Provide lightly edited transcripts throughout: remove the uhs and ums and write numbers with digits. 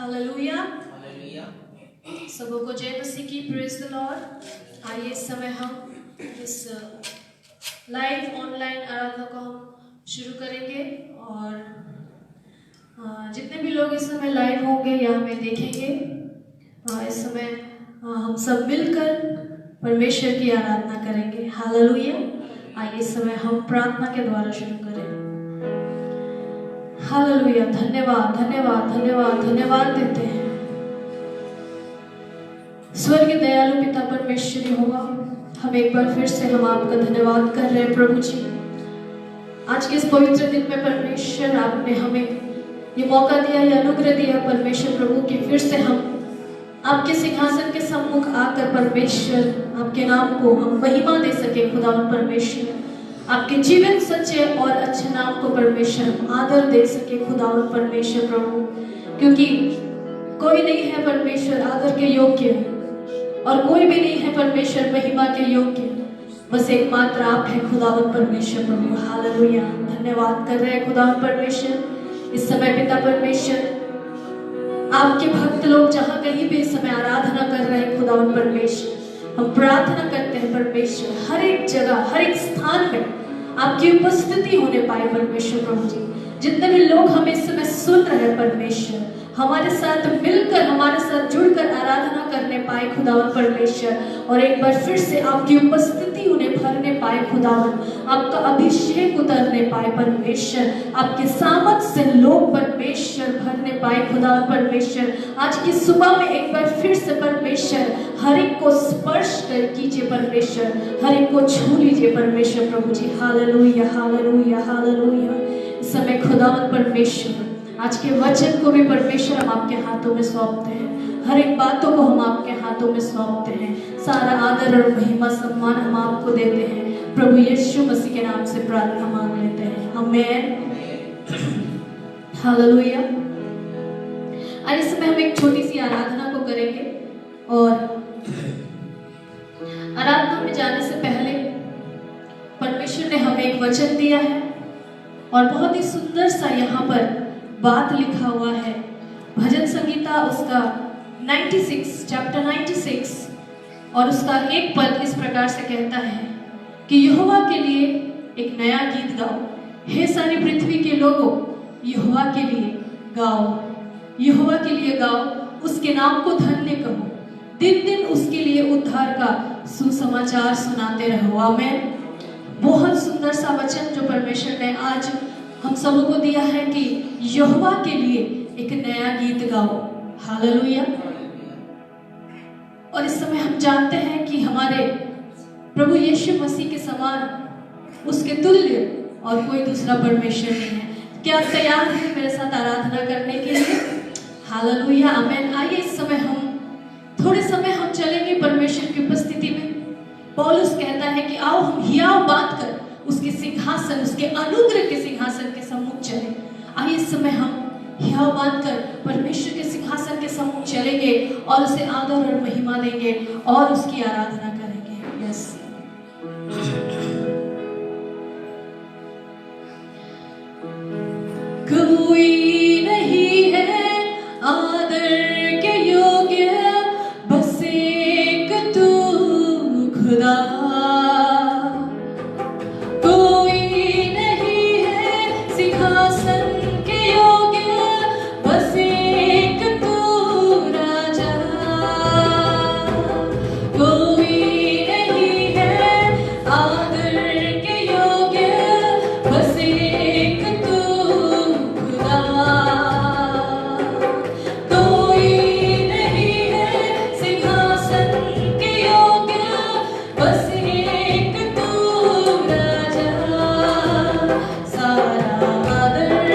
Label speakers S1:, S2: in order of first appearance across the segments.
S1: Hallelujah. सबों को जय मसीह की, प्रेज द लॉर्ड। आइए इस समय हम इस लाइव ऑनलाइन आराधना को हम शुरू करेंगे और जितने भी लोग इस समय लाइव होंगे या हमें देखेंगे, इस समय हम सब मिलकर परमेश्वर की आराधना करेंगे। हालेलुया। आइए इस समय हम प्रार्थना के द्वारा शुरू करें। हालेलुया। धन्यवाद धन्यवाद धन्यवाद धन्यवाद देते हैं स्वर्ग दयालु पिता परमेश्वरी होगा। हम एक बार फिर से हम आपका धन्यवाद कर रहे हैं प्रभु जी। आज के इस पवित्र दिन में परमेश्वर आपने हमें ये मौका दिया, ये अनुग्रह दिया परमेश्वर प्रभु कि फिर से हम आपके सिंहासन के सम्मुख आकर परमेश्वर आपके नाम को हम महिमा दे सके। खुदा परमेश्वर आपके जीवन सच्चे और अच्छे नाम को परमेश्वर हम आदर दे सके। खुदा परमेश्वर प्रभु, क्योंकि कोई नहीं है परमेश्वर आदर के योग्य और कोई भी नहीं है परमेश्वर महिमा के योग्य, बस एकमात्र आप है खुदावंद परमेश्वर प्रभु। हालेलुया। धन्यवाद कर रहे हैं खुदावंद परमेश्वर। इस समय पिता परमेश्वर आपके भक्त लोग जहां कहीं भी इस समय आराधना कर रहे हैं खुदावंद परमेश्वर, हम प्रार्थना करते हैं परमेश्वर हर एक जगह हर एक स्थान में आपकी उपस्थिति होने पाए परमेश्वर प्रभु जी। जितने भी लोग हमें इस समय सुन रहे हैं परमेश्वर, हमारे साथ मिलकर हमारे साथ जुड़कर आराधना करने पाए खुदावन परमेश्वर, और एक बार फिर से आपकी उपस्थिति उन्हें भरने पाए खुदावन, आपका अभिषेक उतरने पाए परमेश्वर, आपके सामर्थ से लोग परमेश्वर भरने पाए खुदावन परमेश्वर। आज की सुबह में एक बार फिर से परमेश्वर हर एक को स्पर्श कर कीजिए परमेश्वर, हर एक को छू लीजिए परमेश्वर प्रभु जी। Hallelujah hallelujah hallelujah. इस समय खुदावन परमेश्वर आज के वचन को भी परमेश्वर हम आपके हाथों में सौंपते हैं, हर एक बातों को हम आपके हाथों में सौंपते हैं। सारा आदर और महिमा सम्मान हम आपको देते हैं। प्रभु यीशु मसीह के नाम से प्रार्थना मांग लेते हैं, आमीन। हालेलुया। आज इस समय हम एक छोटी सी आराधना को करेंगे और आराधना में जाने से पहले परमेश्वर ने हमें एक वचन दिया है और बहुत ही सुंदर सा यहाँ पर बात लिखा हुआ है। भजन संगीता उसका 96 चैप्टर 96 और उसका एक पद इस प्रकार से कहता है कि यहोवा के लिए एक नया गीत गाओ, हे सारी पृथ्वी के लोगों, यहोवा के लिए गाओ, यहोवा के लिए गाओ, उसके नाम को धन्य कहो, दिन दिन उसके लिए उद्धार का सुसमाचार सुनाते रहो। आमीन। बहुत सुंदर सा वचन जो परमेश्वर ने आज हम सबों को दिया है कि यहोवा के लिए एक नया गीत गाओ। हालेलुया। और इस समय हम जानते हैं कि हमारे प्रभु यीशु मसीह के समान उसके तुल्य और कोई दूसरा परमेश्वर नहीं है। क्या आप तैयार हैं मेरे साथ आराधना करने के लिए? हालेलुया आमीन। आइए इस समय हम थोड़े समय हम चलेंगे परमेश्वर की उपस्थिति में। पौलुस कहता है कि आओ हम हियाव बांधकर उसके सिंहासन, उसके अनुग्रह के सिंहासन के सम्मुख चले। आइए इस समय हम हियाव बांधकर परमेश्वर के सिंहासन के सम्मुख चलेंगे और उसे आदर और महिमा देंगे और उसकी आराधना करेंगे। यस। कोई नहीं है आदर के योग्य, बस एक तू खुदा, सारा आदर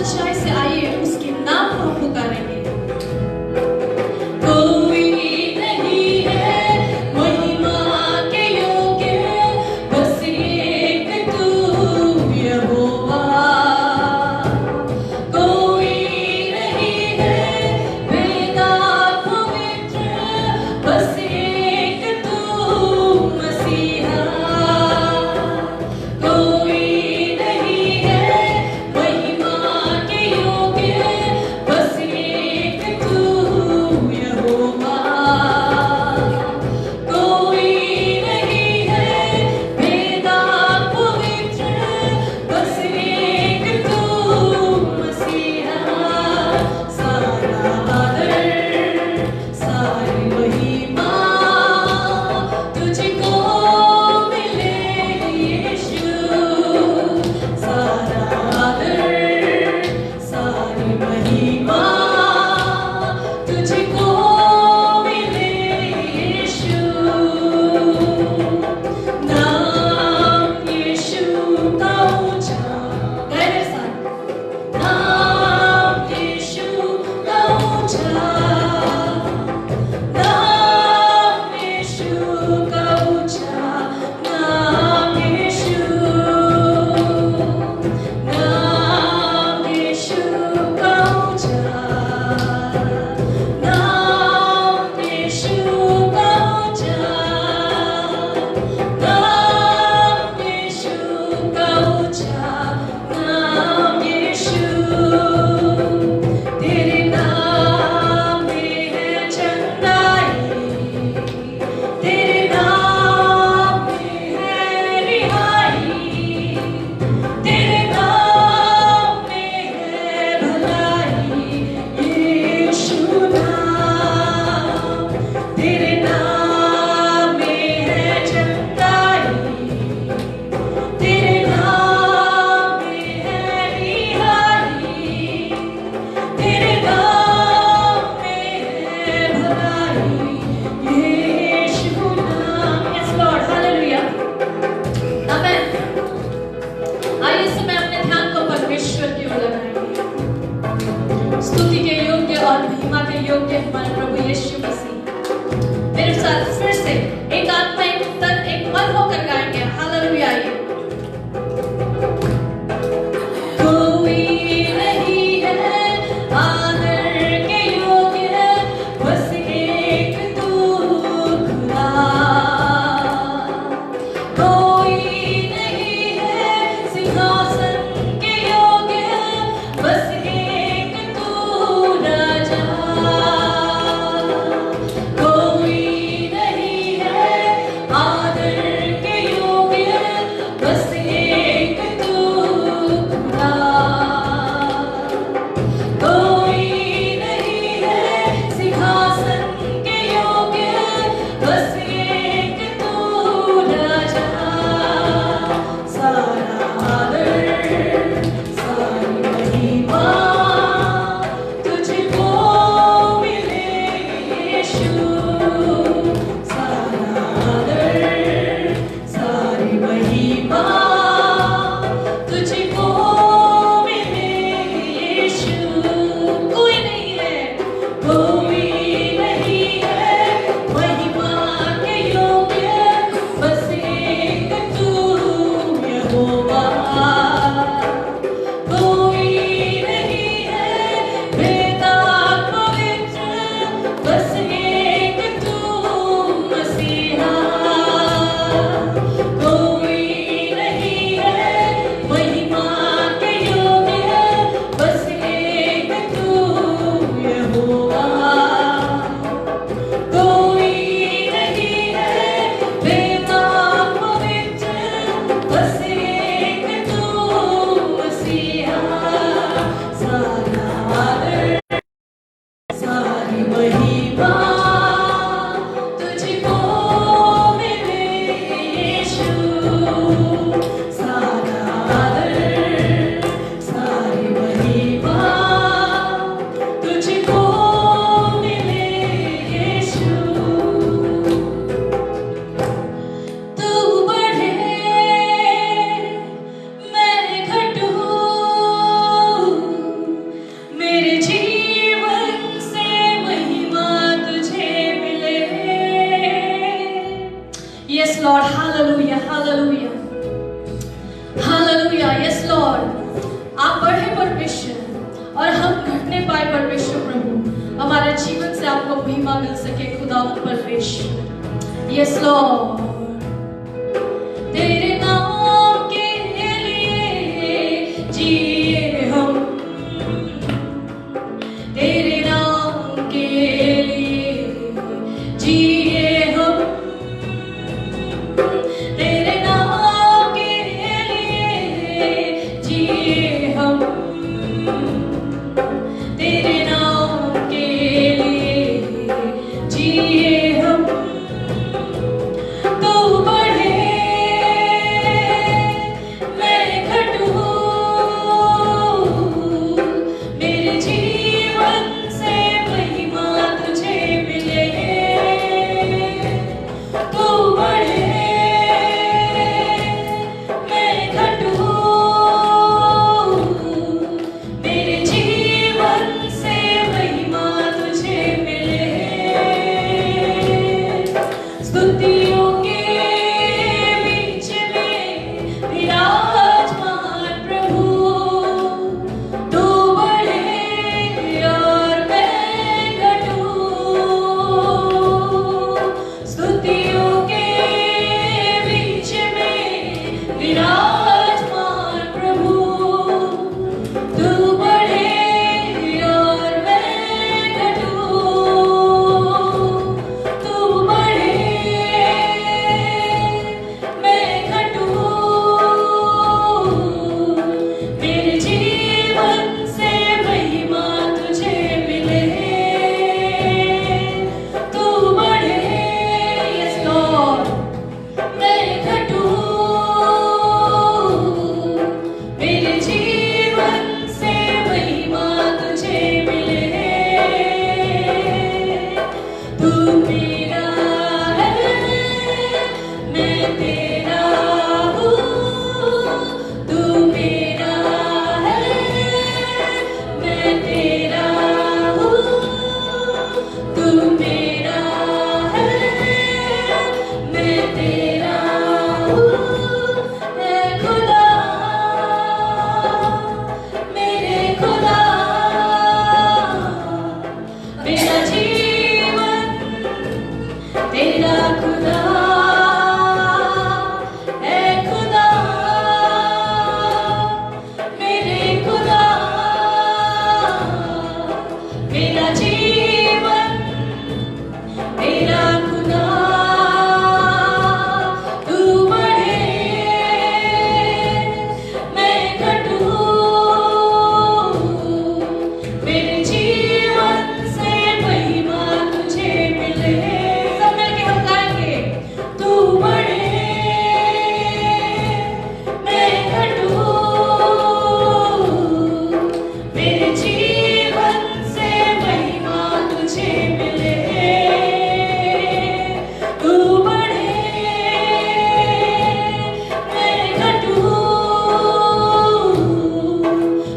S1: सच्चाई से आइए उसके नाम को पुकारेंगे। कोई नहीं है महिमा के योग्य, बस एक तू यहोवा। कोई नहीं है वेदा पवित्र, बस एक तू मसीहा। कोई नहीं है महिमा के योग्य, बस एक तू यहोवा। कोई नहीं है वेदा पवित्र, बस एक तू मसीहा। सारा आदर सारी महिमा तुझको मिले यीशु। सारा आदर सारी महिमा तुझको मिले यीशु। नाम यीशु का ऊंचा, गाए मेरे साथ। नाम यीशु का ऊंचा, नाम यीशु का ऊंचा, नाम यीशु। नाम यीशु का ऊंचा, नाम यीशु का ऊंचा, नाम यीशु का ऊंचा, नाम यीशु। तेरे नाम में है चंगाई, तेरे नाम में है रिहाई, तेरे नाम में है भलाई। यीशु नाम, तेरे नाम में है चंगाई, तेरे नाम में है रिहाई, तेरे नाम में है भलाई। यीशु नाम। यस लॉर्ड, हालेलुया, आमेन। आइए इस समय अपने ध्यान को परमेश्वर की ओर लगाएंगे। स्तुति के योग्य और महिमा के योग्य हमारे प्रभु यीशु मसीह। मेरे साथ फिर से एक आत्मा, एक तन, एक मन होकर गाएंगे। हालेलुया। आइए। कोई नहीं है आदर के योग्य, बस एक तू खुदा। कोई नहीं है सिंहासन के योग्य, बस एक तू राजा। महिमा मिल सके खुदावंद परमेश्वर। यस लॉर्ड, तेरे नाम के लिए जिए हम, तेरे नाम के लिए जिए हम, तेरे नाम के लिए जिए हम, तेरे नाम के लिए जिए हम। तू बढ़े मैं घटूं, मेरे जीवन से महिमा तुझे मिले। तू बढ़े मैं घटूं, मेरे जीवन से महिमा तुझे मिले। स्तुतियों के बीच में विराजमान प्रभु, तू बढ़े और मैं घटूं। स्तुतियों के बीच में विराजमान प्रभु, तू बढ़े और मैं घटूं। तू बढ़े मैं घटूं, मेरे जीवन से महिमा तुझे मिले। तू बढ़े यस लॉर्ड, मैं घटूं, मेरे जीवन से महिमा तुझे मिले। तू मेरा है मैं तेरा हूँ, तू मेरा है मैं तेरा हूँ, तू मेरा है मैं तेरा हूँ। ऐ खुदा मेरे खुदा, मेरा जीवन तेरा खुदा। ऐ खुदा मेरे खुदा, मेरा जीवन तेरा खुदा। तू बढ़े मैं घटूं, मेरे जीवन से महिमा तुझे मिले। सब मिलके हम गाएंगे। तू बढ़े मैं घटूं, मेरे जीवन से महिमा तुझे मिले। तू बढ़े मैं घटूं,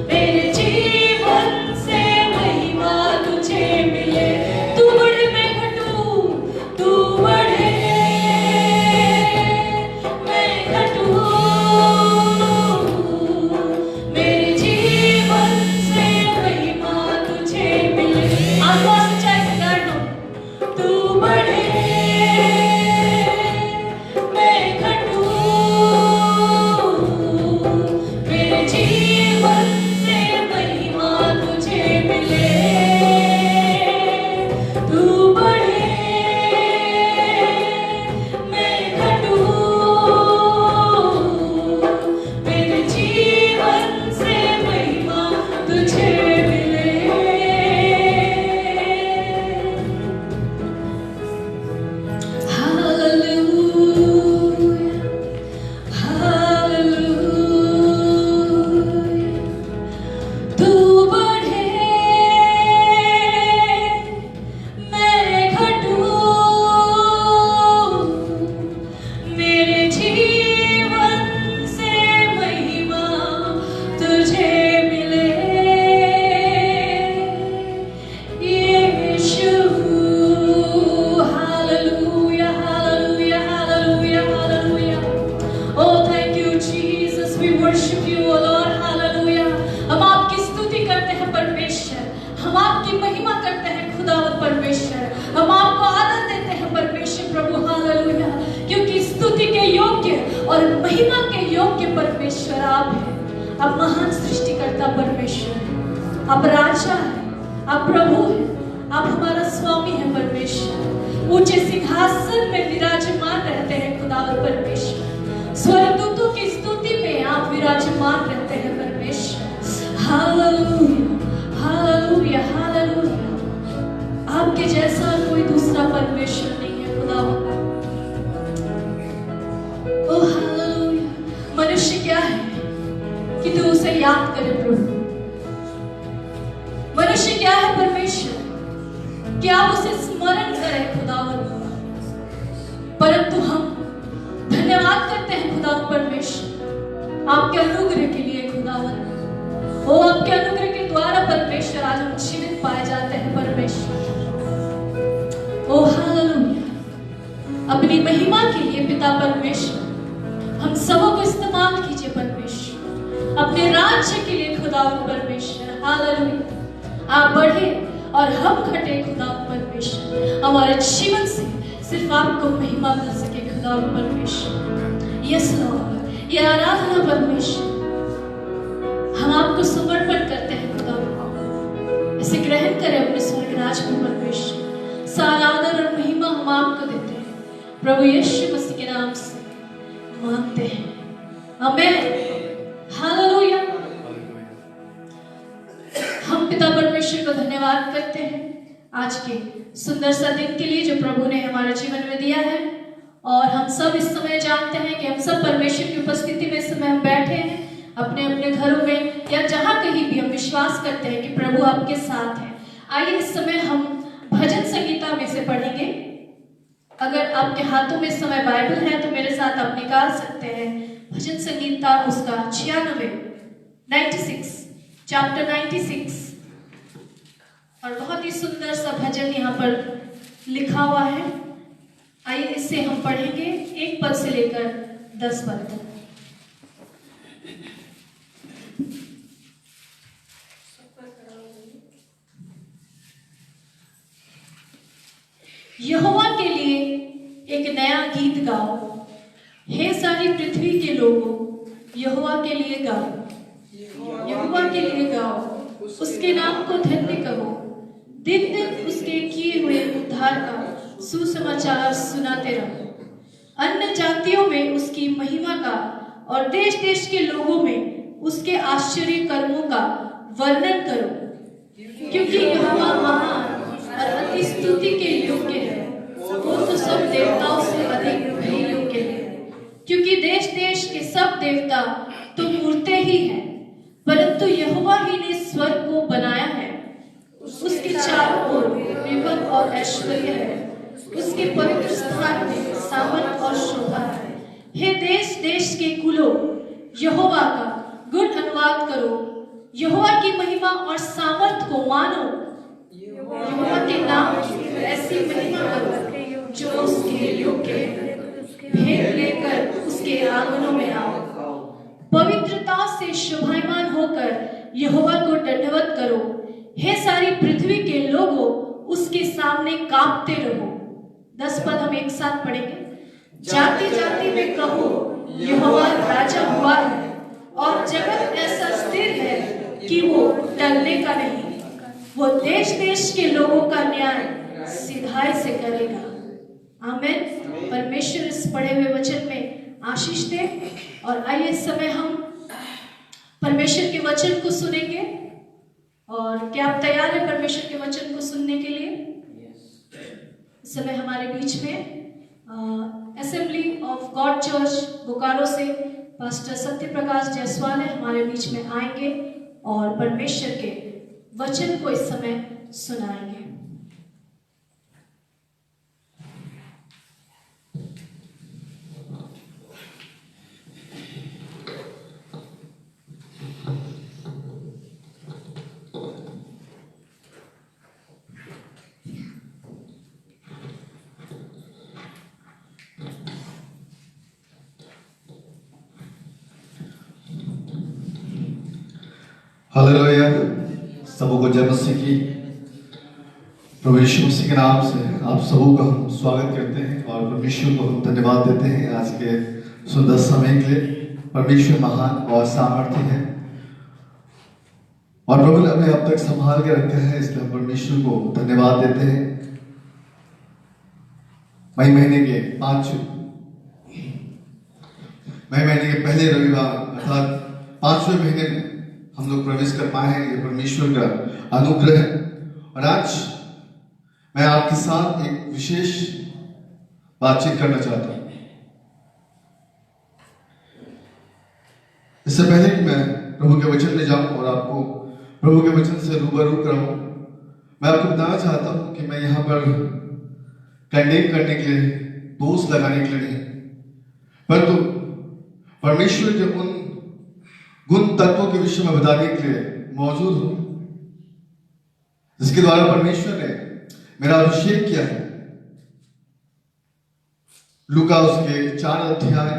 S1: मेरे जीवन से महिमा तुझे मिले। तू बढ़े मैं घटूं, तू बढ़े मैं घटूं, मेरे जीवन से महिमा तुझे मिले। आत्मा सच्चाई से गाड़ लो। तू बढ़े मैं घटूं, मेरे जीवन से महिमा तुझे मिले। तू बढ़े मैं घटूं, मेरे जीवन से महिमा तुझे मिले। आप हैं, आप महान सृष्टिकर्ता परमेश्वर, आप राजा हैं, आप प्रभु हैं, आप हमारा स्वामी है परमेश्वर। ऊंचे सिंहासन में विराजमान रहते हैं खुदावंद परमेश्वर। स्वर्गदूतों की स्तुति में आप विराजमान रहते हैं परमेश्वर। Hallelujah, hallelujah, hallelujah. आपके जैसा कोई दूसरा परमेश्वर नहीं है खुदावंद। ओ हालेलुया। मनुष्य क्या है कि तू उसे याद करे प्रभु। मनुष्य क्या है परमेश्वर कि आप उसे स्मरण करें खुदावंद। परंतु हम धन्यवाद करते हैं खुदावंद परमेश्वर आपके अनुग्रह के लिए खुदावंद। ओ आपके अनुग्रह के द्वारा परमेश्वर आज हम जीवित पाए जाते हैं परमेश्वर। ओ हालेलुया। अपनी महिमा के लिए पिता परमेश्वर हम सबों को इस्तेमाल कीजिए परमेश्वर, अपने राज्य के लिए खुदावंद परमेश्वर। हालेलुया। आप बढ़े और हम घटे खुदावंद परमेश्वर। हमारे जीवन से सिर्फ आपको महिमा मिल सके खुदावंद परमेश्वर। यस लॉर्ड, ये आराधना परमेश्वर हम आपको समर्पण करते हैं खुदावंद। इसे ग्रहण करें अपने स्वर्ग राज में परमेश्वर। सारा आदर और महिमा हम आपको देते हैं प्रभु यीशु मसीह के नाम से मांगते हैं, आमीन। हालेलुया। हम पिता परमेश्वर को धन्यवाद करते हैं आज के सुंदर सा दिन के लिए जो प्रभु ने हमारे जीवन में दिया है। और हम सब इस समय जानते हैं कि हम सब परमेश्वर की उपस्थिति में इस समय हम बैठे हैं अपने अपने घरों में या जहां कहीं भी। हम विश्वास करते हैं कि प्रभु आपके साथ है। आइए इस समय हम भजन संगीता में से पढ़ेंगे। अगर आपके हाथों में इस समय बाइबल है तो मेरे साथ आप निकाल सकते हैं भजन संगीता उसका 96 चैप्टर 96। और बहुत ही सुंदर सा भजन यहाँ पर लिखा हुआ है। आइए इससे हम पढ़ेंगे 1 पद से लेकर 10 पद तक। यहोवा के लिए एक नया गीत गाओ, हे सारी पृथ्वी के लोगों, यहोवा के लिए गाओ, यहोवा के लिए गाओ, उसके नाम को धन्य कहो। दिन दिन उसके किए हुए उद्धार का सुसमाचार सुनाते रहो। अन्य जातियों में उसकी महिमा का और देश देश के लोगों में उसके आश्चर्य कर्मों का वर्णन करो, क्योंकि यहोवा महान और अति स्तुति के योग्य है। वो तो सब देवताओं से अधिक भी योग्य है, क्योंकि देश देश के सब देवता तो मूर्तें ही हैं, परंतु यहोवा ही ने स्वर्ग को बनाया है। उसके चारों ओर विभव और ऐश्वर्य है, उसके पवित्र स्थान में सामर्थ और शोभा है। हे देश देश के कुलों, यहोवा का गुण अनुवाद करो, यहोवा की महिमा और सामर्थ को मानो। यहोवा के नाम की ऐसी महिमा करो जो उसके योग्य है। भेंट लेकर उसके आंगनों में आओ, पवित्रता से शोभायमान होकर यहोवा को दंडवत करो। हे सारी पृथ्वी के लोगों, उसके सामने कांपते रहो। 10 पद हम एक साथ पढ़ेंगे। जाति जाति में कहो, यहोवा राजा हुआ है, और जगत ऐसा स्थिर है कि वो टलने का नहीं। वो देश देश के लोगों का न्याय सिधाई से करेगा। आमीन। परमेश्वर इस पढ़े हुए वचन में आशीष दे। और आइए इस समय हम परमेश्वर के वचन को सुनेंगे। और क्या आप तैयार हैं परमेश्वर के वचन को सुनने के लिए? इस समय हमारे बीच में assembly of God church Bokaro से पास्टर सत्य प्रकाश जायसवाल हमारे बीच में आएंगे और परमेश्वर के वचन को इस समय सुनाएंगे।
S2: हालेलुया। सबों को जय मसीह की। प्रभु यीशु मसीह के नाम से आप सबों का हम स्वागत करते हैं और परमेश्वर को हम धन्यवाद देते हैं आज के सुंदर समय के लिए। परमेश्वर महान और सामर्थ्य है और प्रभु ने हमें अब तक संभाल के रखा है, इसलिए हम परमेश्वर को धन्यवाद देते हैं। मई महीने के पहले रविवार अर्थात 5वें महीने में हम लोग प्रवेश कर पाए हैं। ये परमेश्वर का अनुग्रह है। और आज मैं आपके साथ एक विशेष बातचीत करना चाहता हूं। इससे पहले कि मैं प्रभु के वचन में जाऊं और आपको प्रभु के वचन से रूबरू कराऊं, मैं आपको बताना चाहता हूं कि मैं यहां पर कंडेम करने के लिए, दोष लगाने के लिए नहीं, परंतु परमेश्वर के उन गुण तत्वों के विषय में बताने के लिए मौजूद हूं जिसके द्वारा परमेश्वर ने मेरा अभिषेक किया है। लूका उसके 4 अध्याय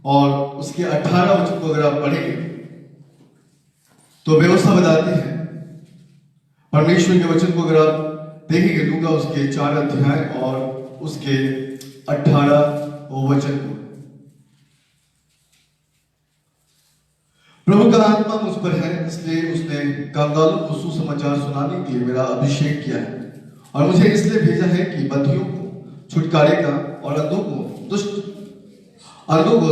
S2: और उसके 18 वचन को अगर आप पढ़ेंगे तो व्यवस्था बताती है। परमेश्वर के वचन को अगर आप देखेंगे, लूका उसके 4 अध्याय और उसके 18 वचन को, प्रभु का आत्मा मुझ पर है, इसलिए उसने कंगालों को सुसमाचार सुनाने के लिए मेरा अभिषेक किया है और मुझे इसलिए भेजा है कि बंधियों को छुटकारे का और अंधों को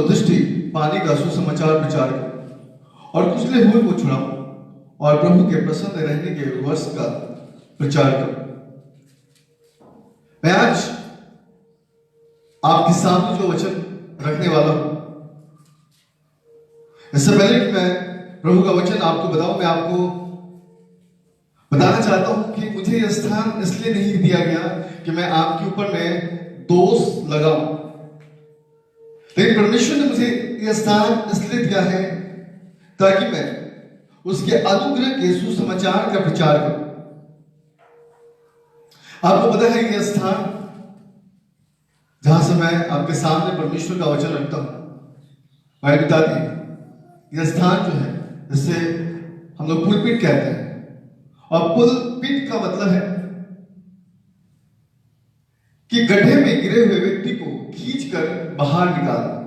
S2: दृष्टि पाने का सुसमाचार प्रचार करूं और कुचले हुए को छुड़ाऊं और प्रभु के प्रसन्न रहने के वर्ष का प्रचार करूं। मैं आज आपके सामने जो वचन रखने वाला हूं, इससे पहले कि मैं प्रभु का वचन आपको बताऊं, मैं आपको बताना चाहता हूं कि मुझे यह स्थान इसलिए नहीं दिया गया कि मैं आपके ऊपर में दोष लगाऊं, लेकिन परमेश्वर ने मुझे यह स्थान इसलिए दिया है ताकि मैं उसके अनुग्रह के सुसमाचार का प्रचार करूं। आपको पता है यह स्थान जहां से मैं आपके सामने परमेश्वर का वचन रखता हूं, भाई बताते हैं, यह स्थान जो है जिसे हम लोग पुलपिट कहते हैं, और पुलपिट का मतलब है कि गड्ढे में गिरे हुए व्यक्ति को खींचकर बाहर निकालना।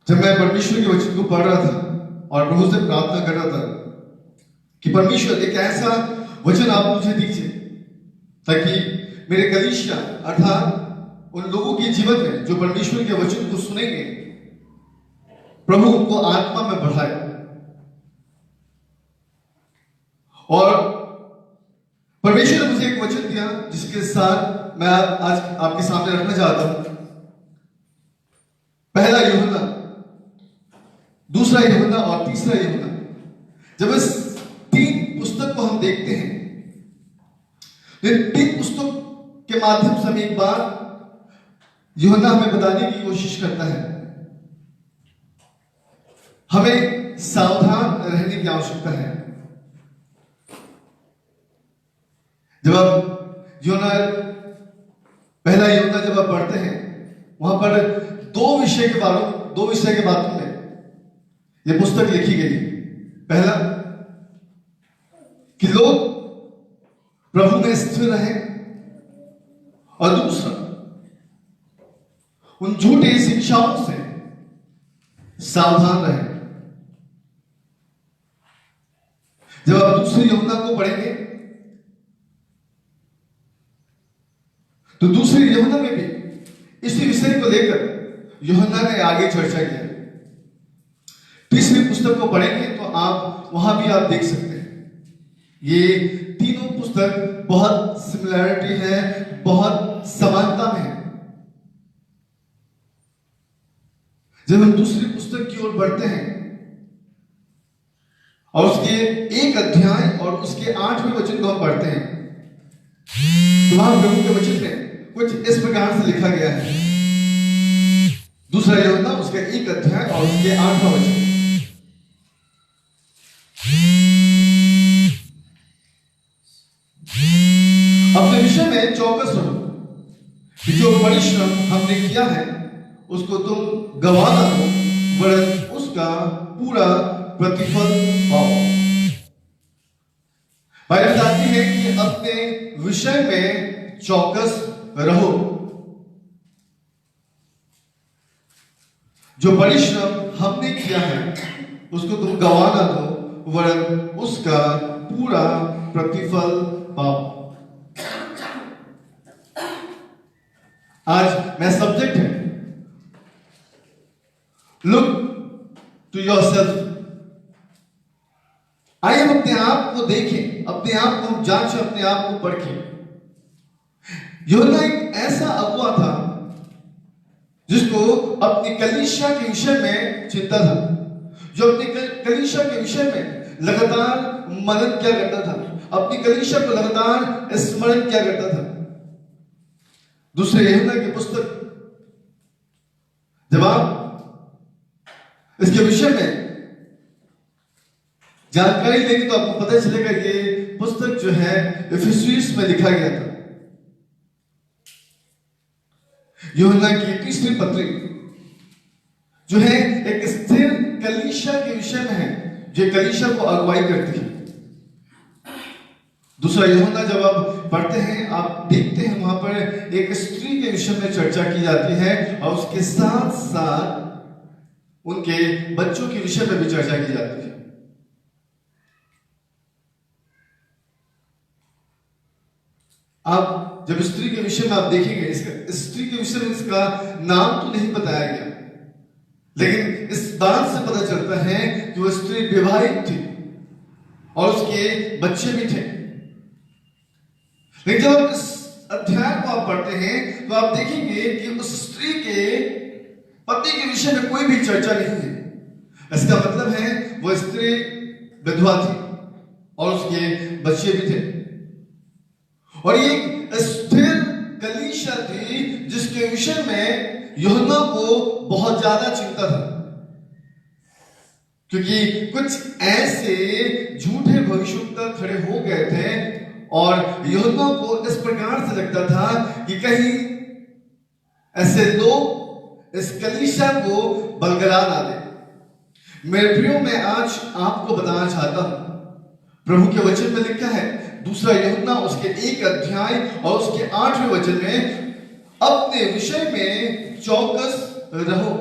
S2: जब मैं परमेश्वर के वचन को पढ़ रहा था और प्रभु से प्रार्थना कर रहा था कि परमेश्वर एक ऐसा वचन आप मुझे दीजिए ताकि मेरे कलीसिया अर्थात उन लोगों के जीवन में जो परमेश्वर के वचन को सुनेंगे, प्रभु उनको आत्मा में बढ़ाए। और परमेश्वर ने मुझे एक वचन दिया जिसके साथ मैं आज आपके सामने रखना चाहता हूं। पहला यूहन्ना, दूसरा यूहन्ना और तीसरा यूहन्ना। जब इस 3 पुस्तक को हम देखते हैं, इन 3 पुस्तक के माध्यम से हम एक बार यूहन्ना हमें बताने की कोशिश करता है, हमें सावधान रहने की आवश्यकता है। जब आप पहला यूहन्ना जब आप पढ़ते हैं, वहां पर 2 विषय के बातों में यह पुस्तक लिखी गई है। पहला कि लोग प्रभु में स्थिर रहे, और दूसरा उन झूठी शिक्षाओं से सावधान रहे। जब आप दूसरे यूहन्ना को पढ़ेंगे तो दूसरे यूहन्ना में भी इसी विषय को लेकर यूहन्ना ने आगे चर्चा किया। तीसरी पुस्तक को पढ़ेंगे तो आप वहां भी आप देख सकते हैं, ये तीनों पुस्तक बहुत सिमिलैरिटी है, बहुत समानता में है। जब हम दूसरी पुस्तक की ओर बढ़ते हैं और उसके 1 अध्याय और उसके 8वें वचन को हम पढ़ते हैं, तो वहां प्रभु के वचन में कुछ इस प्रकार से लिखा गया है। दूसरा यूहन्ना उसका 1 अध्याय और उसके 8वां वचन, अपने विषय में चौकस रहो कि जो परिश्रम हमने किया है उसको तुम गवा न दो, वरन उसका पूरा प्रतिफल पाओ। बाइबल बताती है कि अपने विषय में चौकस रहो। जो परिश्रम हमने किया है उसको तुम गवा ना दो, वरन उसका पूरा प्रतिफल पाओ। आज मेरा सब्जेक्ट है लुक टू योरसेल्फ। आइए हम अपने आप को देखें, अपने आप को जांचें, अपने आप को परखें। यूहन्ना एक ऐसा अगुआ था जिसको अपनी कलीसिया के विषय में चिंता था, जो अपनी कलीसिया के विषय में लगातार मनन किया करता था, अपनी कलीसिया को लगातार स्मरण किया करता था। दूसरे यूहन्ना की पुस्तक जब आप इसके विषय में जानकारी लेंगे तो आपको पता चलेगा ये पुस्तक जो है इफिसियंस में लिखा गया था। यूहन्ना की तीसरी पत्री जो है एक स्थिर कलीसिया के विषय में है, जो कलीसिया को अगुवाई करती है। दूसरा यूहन्ना जब आप पढ़ते हैं, आप देखते हैं वहां पर एक स्त्री के विषय में चर्चा की जाती है और उसके साथ साथ उनके बच्चों के विषय में भी चर्चा की जाती है। आप जब स्त्री के विषय में आप देखेंगे, इसका स्त्री के विषय में इसका नाम तो नहीं बताया गया, लेकिन इस बात से पता चलता है कि वह स्त्री विवाहित थी और उसके बच्चे भी थे। लेकिन जब आप इस अध्याय को आप पढ़ते हैं तो आप देखेंगे कि उस स्त्री के पति के विषय में कोई भी चर्चा नहीं है। इसका मतलब है वह स्त्री विधवा थी और उसके बच्चे भी थे, और ये एक स्थिर कलीसिया थी जिसके विषय में यूहन्ना को बहुत ज्यादा चिंता था, क्योंकि कुछ ऐसे झूठे भविष्यवक्ता खड़े हो गए थे और यूहन्ना को इस प्रकार से लगता था कि कहीं ऐसे लोग इस कलीसिया को बलगरा ना दे। मेरे प्रियो, मैं आज आपको बताना चाहता हूं, प्रभु के वचन में लिखा है दूसरा यूहन्ना उसके 1 अध्याय और उसके 8वें वचन में, अपने विषय में चौकस रहो।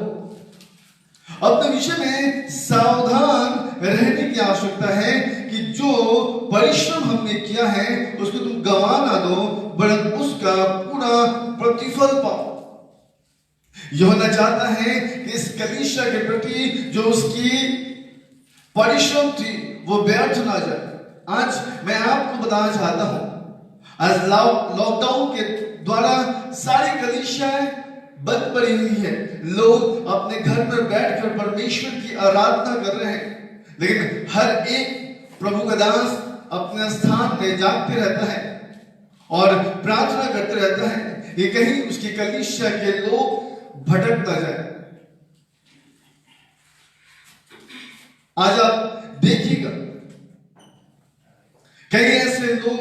S2: अपने विषय में सावधान रहने की आवश्यकता है कि जो परिश्रम हमने किया है उसको तुम गवा ना दो, वरन उसका पूरा प्रतिफल पाओ। यूहन्ना चाहता है कि इस कलीसिया के प्रति जो उसकी परिश्रम थी वो व्यर्थ ना जाए। आज मैं आपको बताना चाहता हूं, आज लॉकडाउन के द्वारा सारी कलीसियाएं बंद पड़ी हुई है। लोग अपने घर पर बैठकर परमेश्वर की आराधना कर रहे हैं, लेकिन हर एक प्रभु का दास अपने स्थान में जागते रहता है और प्रार्थना करते रहता है कि कहीं उसकी कलीसिया के लोग भटक ना जाए। आज आप देखिएगा कई ऐसे लोग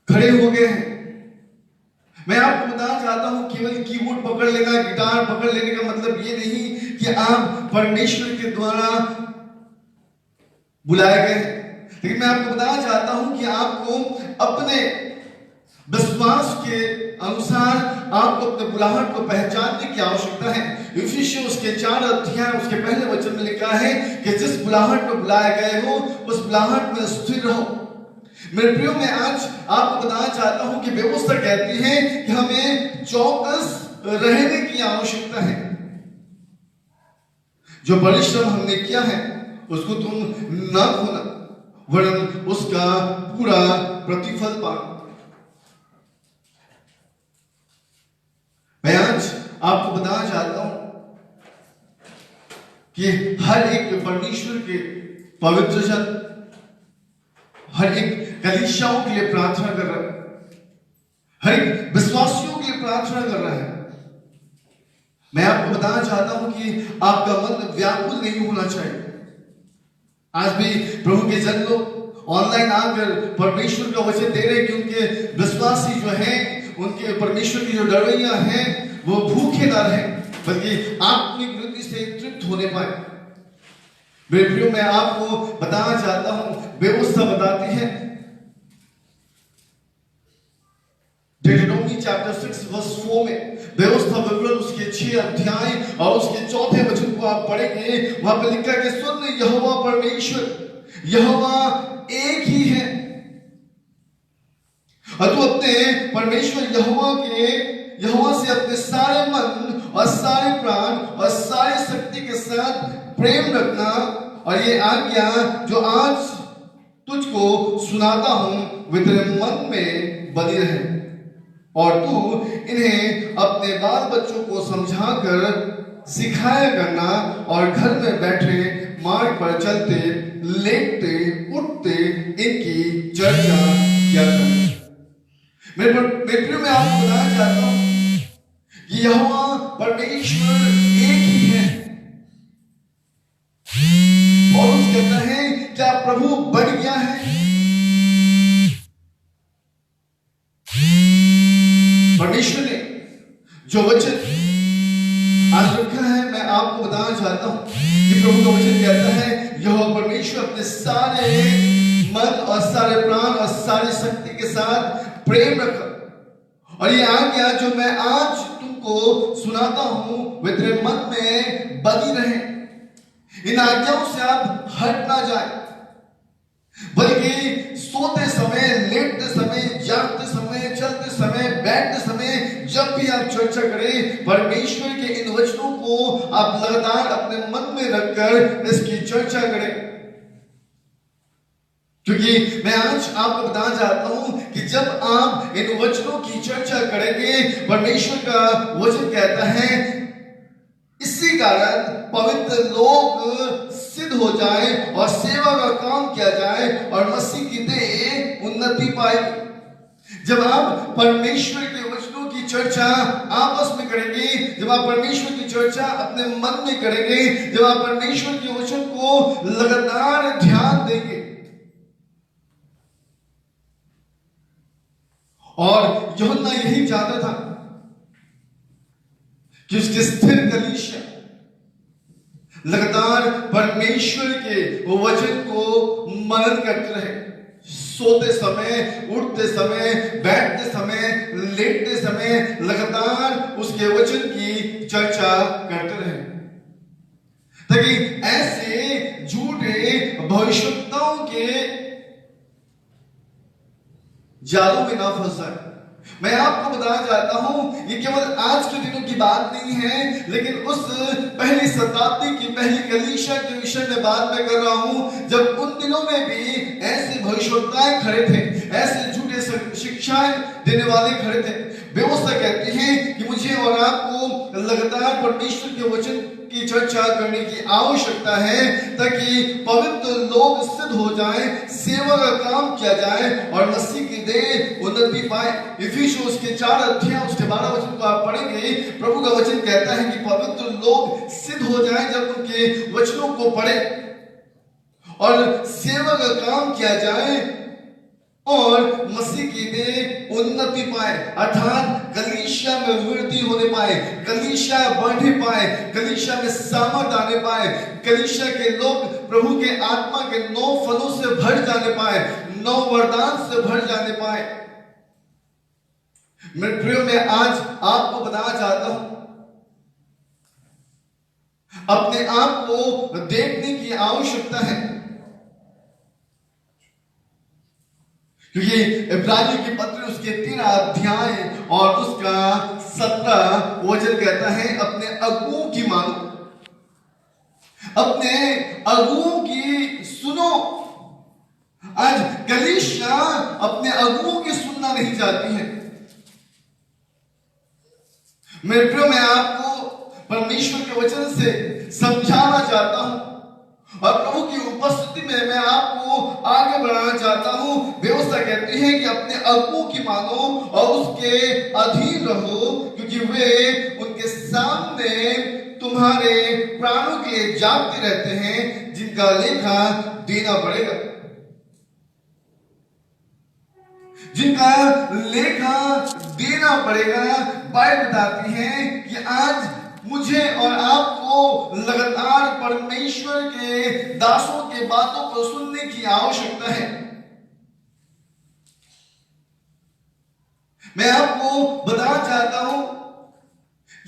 S2: खड़े हो गए हैं। मैं आपको बताना चाहता हूं, केवल कीबोर्ड पकड़ लेना, गिटार पकड़ लेने का मतलब ये नहीं कि आप परमेश्वर के द्वारा बुलाए गए हैं, लेकिन मैं आपको बताना चाहता हूं कि आपको अपने विश्वास के अनुसार आपको अपने बुलाहट को पहचानने की आवश्यकता है। इफिसियों उसके 4 अध्याय उसके पहले वचन में लिखा है कि जिस बुलाहट में बुलाए गए हो उस बुलाहट में स्थिर रहो। मेरे प्रियो, मैं आज आपको बताना चाहता हूं कि व्यवस्था कहती है कि हमें चौकस रहने की आवश्यकता है। जो परिश्रम हमने किया है उसको तुम न खोना, वरन उसका पूरा प्रतिफल पाना। मैं आज आपको बताना चाहता हूं कि हर एक परमेश्वर के पवित्र जन हर एक कलीसियाओं के लिए प्रार्थना कर रहा है, हर एक विश्वासियों के लिए प्रार्थना कर रहा है। मैं आपको बताना चाहता हूं कि आपका मन व्याकुल नहीं होना चाहिए। आज भी प्रभु के जन लोग ऑनलाइन आकर परमेश्वर का वचन दे रहे कि उनके विश्वासी जो हैं, उनके परमेश्वर की जो डरवैया हैं वो भूखे ना रहे, बल्कि आत्मिक वृद्धि से तृप्त होने पाए। मेरे प्रियो, मैं आपको बताना चाहता हूं, व्यवस्था बताती है Deuteronomy chapter 6 verse 4 में व्यवस्था विवरण उसके 6 अध्याय और उसके 4 वचन को आप पढ़ेंगे, वहां पर लिखा है कि सुन यहोवा परमेश्वर, यहोवा एक ही है। और तू अपने परमेश्वर यहोवा से अपने सारे मन और सारे प्राण और सारी शक्ति के साथ प्रेम रखना, और ये आज्ञा जो आज तुझको सुनाता हूं वे तेरे मन में बनी रहे, और तू इन्हें अपने बाल बच्चों को समझाकर सिखाया करना, और घर में बैठे मार्ग पर चलते लेटते उठते इनकी चर्चा किया करना। मेरे प्रिय, मैं आपको बताना चाहता हूं कि यहोवा परमेश्वर एक ही है। पौलुस कहता है क्या प्रभु बढ़ गया है? परमेश्वर ने जो वचन आज रखा है, मैं आपको बताना चाहता हूं कि प्रभु का वचन कहता है यहोवा परमेश्वर अपने सारे मन और सारे प्राण और सारी शक्ति के साथ प्रेम रखा, और ये आज्ञा जो मैं आज तुमको सुनाता हूं वे तेरे मन में बनी रहे। इन आज्ञाओं से आप हट ना जाए, बल्कि सोते समय, लेटते समय, जागते समय, चलते समय, बैठते समय, जब भी आप चर्चा करें, परमेश्वर के इन वचनों को आप लगातार अपने मन में रखकर इसकी चर्चा करें। क्योंकि मैं आज आपको बताना चाहता हूं कि जब आप इन वचनों की चर्चा करेंगे, परमेश्वर का वचन कहता है इसी कारण पवित्र लोग सिद्ध हो जाए और सेवा का काम किया जाए और मसीह की देह उन्नति पाएगी। जब आप परमेश्वर के वचनों की चर्चा आपस में करेंगे, जब आप परमेश्वर की चर्चा अपने मन में करेंगे, जब आप परमेश्वर के वचन को लगातार ध्यान देंगे, और यूहन्ना यही चाहता था कि उसके स्थिर कलीसिया लगातार परमेश्वर के वचन को मनन करते रहे, सोते समय, उठते समय, बैठते समय, लेटते समय लगातार उसके वचन की चर्चा करते रहे, ताकि ऐसे झूठे भविष्यवक्ताओं के जालों में ना फंस जाए। मैं आपको बताना चाहता हूं ये केवल आज के दिनों की बात नहीं है, लेकिन उस पहली शताब्दी की पहली कलीसिया के विषय में बात मैं कर रहा हूं, जब उन दिनों में भी ऐसे भविष्यवक्ताएं खड़े थे, ऐसे झूठे शिक्षाएं देने वाले खड़े थे। व्यवस्था कहती है कि मुझे और आपको लगातार परमेश्वर के वचन की चर्चा करने की आवश्यकता है, ताकि पवित्र लोग सिद्ध हो जाएं, सेवा का काम किया जाए और मसीह की देह उन्नति पाए। इफिसियों उसके 4 अध्याय उसके 12 वचन को आप पढ़ेंगे, प्रभु का वचन कहता है कि पवित्र लोग सिद्ध हो जाएं जब उनके वचनों को पढ़े और सेवा का काम किया जाए और मसीह की देह उन्नति पाए, अर्थात कलीसिया में वृद्धि होने पाए, कलीसिया बढ़े पाए, कलीसिया में सामर्थ आने पाए, कलीसिया के लोग प्रभु के आत्मा के 9 फलों से भर जाने पाए, 9 वरदान से भर जाने पाए। मेरे प्रियो, मैं आज आपको बताना चाहता हूं, अपने आप को देखने की आवश्यकता है, क्योंकि इब्रानियों की पत्री उसके 13 अध्याय और उसका 17 वचन कहता है अपने अगुओं की मानो, अपने अगुओं की सुनो। आज कलीसिया अपने अगुओं की सुनना नहीं चाहती है। मेरे प्रियो, मैं आपको परमेश्वर के वचन से समझाना चाहता हूं और प्रभु की उपस्थिति में मैं आपको आगे बढ़ाना चाहता हूं। व्यवस्था कहती है कि अपने अगुओं की मानो और उसके अधीन रहो, क्योंकि वे उनके सामने तुम्हारे प्राणों के लिए जागते रहते हैं, जिनका लेखा देना पड़ेगा, जिनका लेखा देना पड़ेगा। बाइबल बताती है कि आज मुझे और आपको लगातार परमेश्वर के दासों के बातों को सुनने की आवश्यकता है। मैं आपको बताना चाहता हूं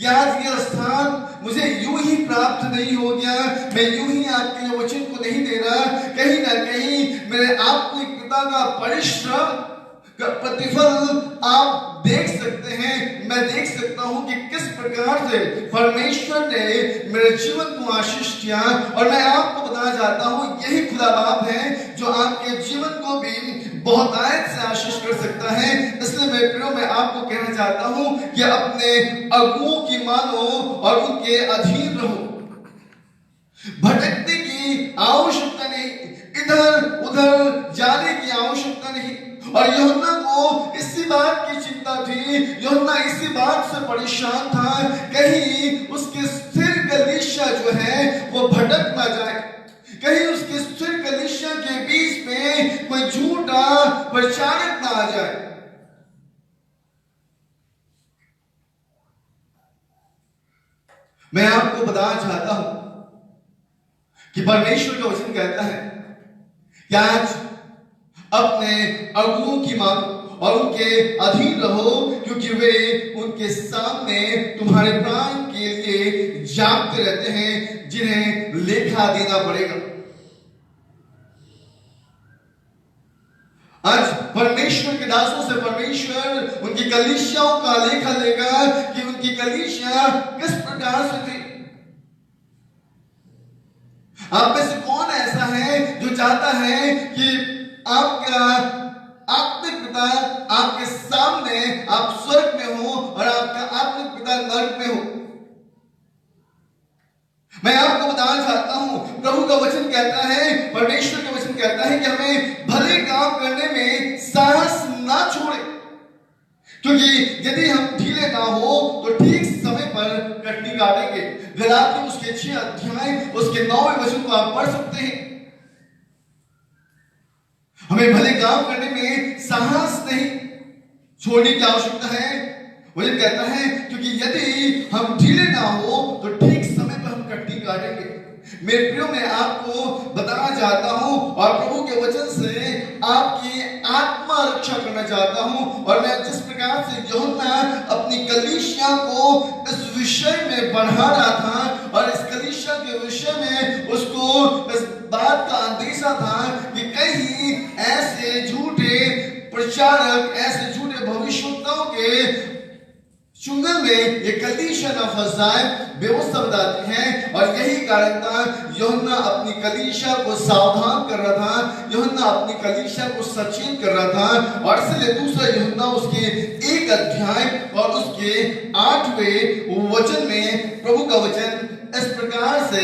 S2: कि आज यह स्थान मुझे यूं ही प्राप्त नहीं हो गया, मैं यूं ही आपके लिए वचन को नहीं दे रहा। कहीं ना कहीं मेरे आत्मिक पिता का परिश्रम का प्रतिफल आप देख सकते हैं। मैं देख सकता हूं कि किस प्रकार से परमेश्वर ने मेरे जीवन को आशीष किया। और मैं आपको बताना चाहता हूं, यही खुदा बाप है जो आपके जीवन को भी बहुतायत से आशीष कर सकता है। इसलिए मेरे प्रियो, मैं आपको कहना चाहता हूं कि अपने अगुओं की मानो और उनके अधीन रहो। भटकने की आवश्यकता नहीं, इधर उधर जाने की आवश्यकता नहीं। और यूहन्ना को इसी बात की चिंता थी, यूहन्ना इसी बात से परेशान था, कहीं उसके स्थिर कलीसिया जो है वो भटक ना जाए, कहीं उसके स्थिर कलीसिया के बीच में कोई झूठा प्रचारक ना आ जाए। मैं आपको बताना चाहता हूं कि परमेश्वर का वचन कहता है कि आज अपने अगुओं की मांग और उनके अधीन रहो, क्योंकि वे उनके सामने तुम्हारे प्राण के लिए जागते रहते हैं, जिन्हें लेखा देना पड़ेगा। आज परमेश्वर के दासों से परमेश्वर उनकी कलीसियाओं का लेखा लेगा कि उनकी कलीसिया किस प्रकार से थी। आप में से कौन ऐसा है जो चाहता है कि आपका आत्मिक पिता आपके सामने, आप स्वर्ग में हो और आपका आत्मिक पिता नरक में हो? मैं आपको बताना चाहता हूं, प्रभु का वचन कहता है, परमेश्वर का वचन कहता है कि हमें भले काम करने में साहस ना छोड़े, क्योंकि यदि हम ढीले ना हो तो ठीक समय पर कटनी काटेंगे। गलातियों उसके 6 अध्याय उसके 9वें वचन को आप पढ़ सकते हैं। हमें भले काम करने में साहस नहीं छोड़ने की आवश्यकता है। वचन कहता है क्योंकि यदि हम ढीले ना हो तो ठीक समय पर हम कटनी काटेंगे। मेरे प्रियो, मैं आपको बताना चाहता हूं और प्रभु के वचन से आपकी आत्मा रक्षा करना चाहता हूं। और मैं जिस प्रकार से यूहन्ना अपनी कलीसिया को इस विषय में बढ़ा रहा था और इस कलीसिया के विषय में उसको इस बात का अंदेशा था कि कहीं ऐसे झूठे प्रचारक, ऐसे झूठे भविष्यवक्ताओं के चुंगल में ये कलीसिया न फंस जाए, व्यवस्था बताती है। और यही कारण था, यूहन्ना अपनी कलीसिया को सावधान कर रहा था, यूहन्ना अपनी कलीसिया को सचेत कर रहा था। और इसलिए दूसरा यूहन्ना उसके 1 अध्याय और उसके 8वें वचन में प्रभु का वचन इस प्रकार से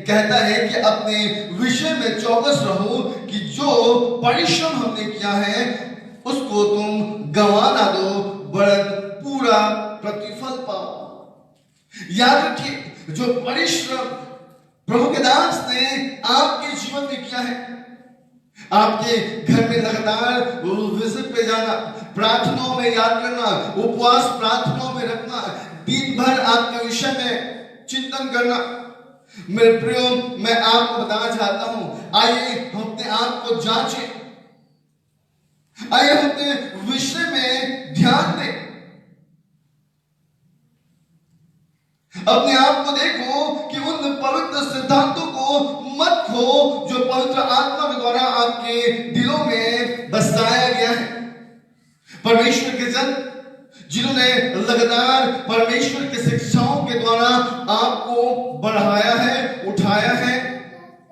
S2: कहता है कि अपने विषय में चौकस रहो कि जो परिश्रम हमने किया है उसको तुम गंवा ना दो, वरन पूरा प्रतिफल पाओ। याद रखिए, जो परिश्रम प्रभु के दास ने आपके जीवन में किया है, आपके घर में लगातार विजिट पे जाना, प्रार्थनाओं में याद करना, उपवास प्रार्थनाओं में रखना, दिन भर आपके विषय में चिंतन करना। मेरे प्रियो, मैं आपको बताना चाहता हूं, आइए हम अपने आप को जांचें, आइए हम अपने विषय में ध्यान दें, अपने आप को देखो कि उन पवित्र सिद्धांतों को मत खो जो पवित्र आत्मा के द्वारा आपके दिलों में बसाया गया है। परमेश्वर के जन जिन्होंने लगातार परमेश्वर की शिक्षाओं के द्वारा आपको बढ़ाया है, उठाया है,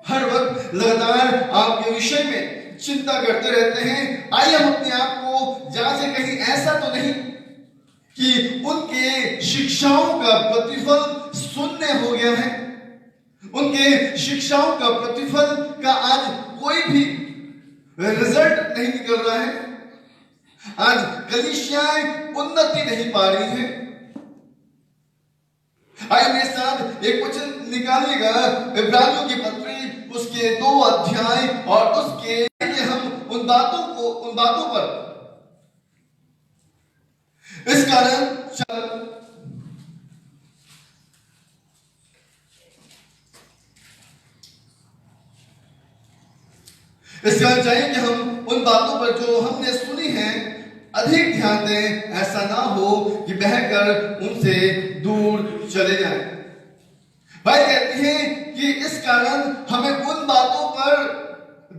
S2: हर वक्त लगातार आपके विषय में चिंता करते रहते हैं। आइए हम अपने आप को जांचें, कहीं ऐसा तो नहीं कि उनके शिक्षाओं का प्रतिफल शून्य हो गया है, उनके शिक्षाओं का प्रतिफल का आज कोई भी रिजल्ट नहीं निकल रहा है, आज कलीसियाएं उन्नति नहीं पा रही हैं। आइए मेरे साथ एक वचन निकालिएगा, इब्रानियों की पत्री उसके 2 अध्याय और उसके हम उन बातों पर इस कारण चाहिए कि हम उन बातों पर जो हमने सुनी है, अधिक ध्यान दें, ऐसा ना हो कि बहकर उनसे दूर चले जाएं। भाई कहते हैं कि इस कारण हमें उन बातों पर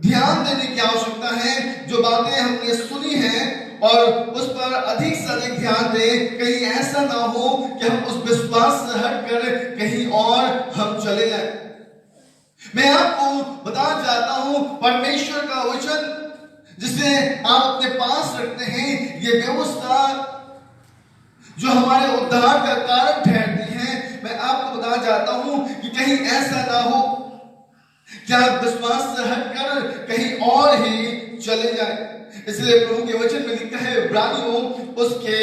S2: ध्यान देने की आवश्यकता है जो बातें हमने सुनी हैं, और उस पर अधिक से अधिक ध्यान दें, कहीं ऐसा ना हो कि हम उस विश्वास से हटकर कहीं और हम चले जाएं। मैं आपको बताना चाहता हूं, परमेश्वर का वचन जिसे आप अपने पास रखते हैं, ये व्यवस्था जो हमारे उद्धार का कारण ठहरती है, मैं आपको बताना चाहता हूं कि कहीं ऐसा ना हो कि आप विश्वास से हटकर कहीं और ही चले जाएं। इसलिए प्रभु के वचन में लिखा है इब्रानियों उसके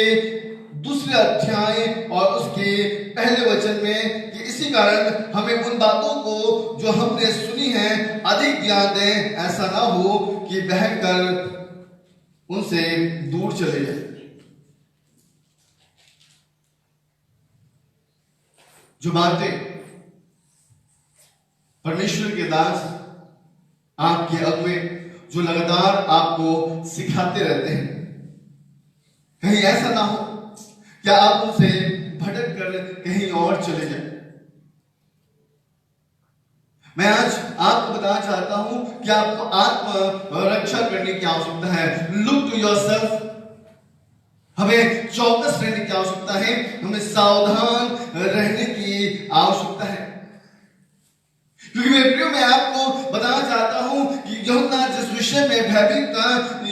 S2: 2 अध्याय और उसके पहले वचन में कि इसी कारण हमें उन बातों को जो हमने सुनी है अधिक ध्यान दें, ऐसा ना हो कि बहकर उनसे दूर चले जाए। जो बातें परमेश्वर के दास, आपके अगुवे जो लगातार आपको सिखाते रहते हैं, कहीं ऐसा ना हो क्या आप उनसे भटक कर कहीं और चले जाएं। मैं आज आपको बताना चाहता हूं कि आपको आत्म रक्षा करने की आवश्यकता है। Look to yourself. हमें चौकस रहने की आवश्यकता है, हमें सावधान रहने की आवश्यकता है, क्योंकि मेरे प्रियो मैं आपको बताना चाहता हूं कि यूहन्ना जिस विषय में भयभीत था,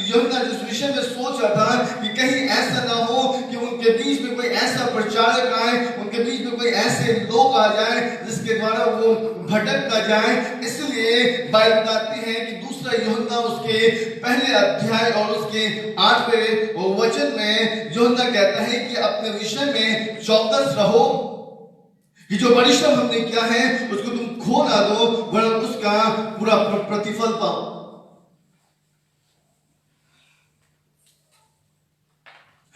S2: यूहन्ना जिस विषय में सोच रहा था कि कहीं ऐसा ना हो कि उनके बीच में कोई ऐसा प्रचारक आए, उनके बीच में कोई ऐसे लोग आ जाए जिसके द्वारा वो भटक ना जाए। इसलिए बाइबल बताती है कि 2 यूहन्ना उसके पहले अध्याय और उसके 8वें वचन में यूहन्ना कहता है कि अपने विषय में चौकस रहो कि जो परिश्रम हमने किया है उसको तुम खो ना दो, वरन उसका पूरा प्रतिफल पाओ।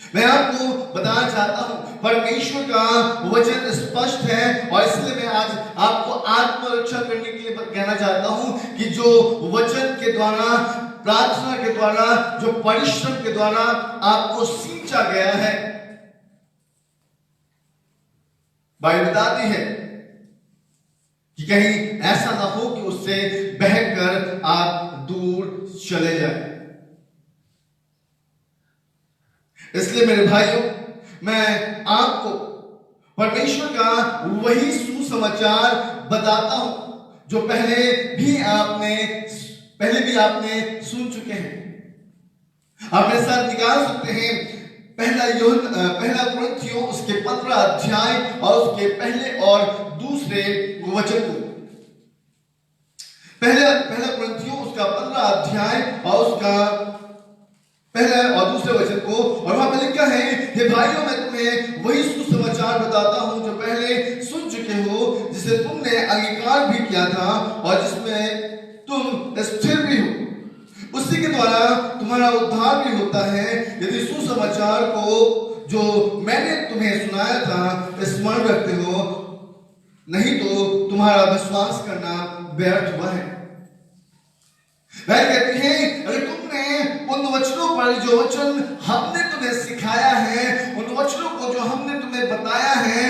S2: मैं आपको बताना चाहता हूं परमेश्वर का वचन स्पष्ट है, और इसलिए मैं आज आपको आत्मरक्षा करने के लिए कहना चाहता हूं कि जो वचन के द्वारा, प्रार्थना के द्वारा, जो परिश्रम के द्वारा आपको सींचा गया है, बाइबल बताती है कि कहीं ऐसा ना हो कि उससे बहकर आप दूर चले जाएं। इसलिए मेरे भाइयों, मैं आपको परमेश्वर का वही सुसमाचार बताता हूं जो पहले भी आपने सुन चुके हैं। आप मेरे साथ निकाल सकते हैं पहला कुरिन्थियों उसके 15 अध्याय और उसके पहले और दूसरे वचन को। पहला कुरिन्थियों उसका 15 अध्याय और उसका पहला और दूसरे वचन को, और वहां पर लिखा है, हे भाइयों मैं तुम्हें वही सुसमाचार बताता हूं जो पहले सुन चुके हो, जिसे तुमने अंगीकार भी किया था और जिसमें तुम स्थिर भी हो। उसी के द्वारा तुम्हारा उद्धार भी होता है, यदि सुसमाचार को जो मैंने तुम्हें सुनाया था स्मरण रखते हो, नहीं तो तुम्हारा विश्वास करना व्यर्थ हुआ है। वह कहते हैं अगर तुमने उन वचनों पर जो वचन हमने तुम्हें सिखाया है, उन वचनों को जो हमने तुम्हें बताया है,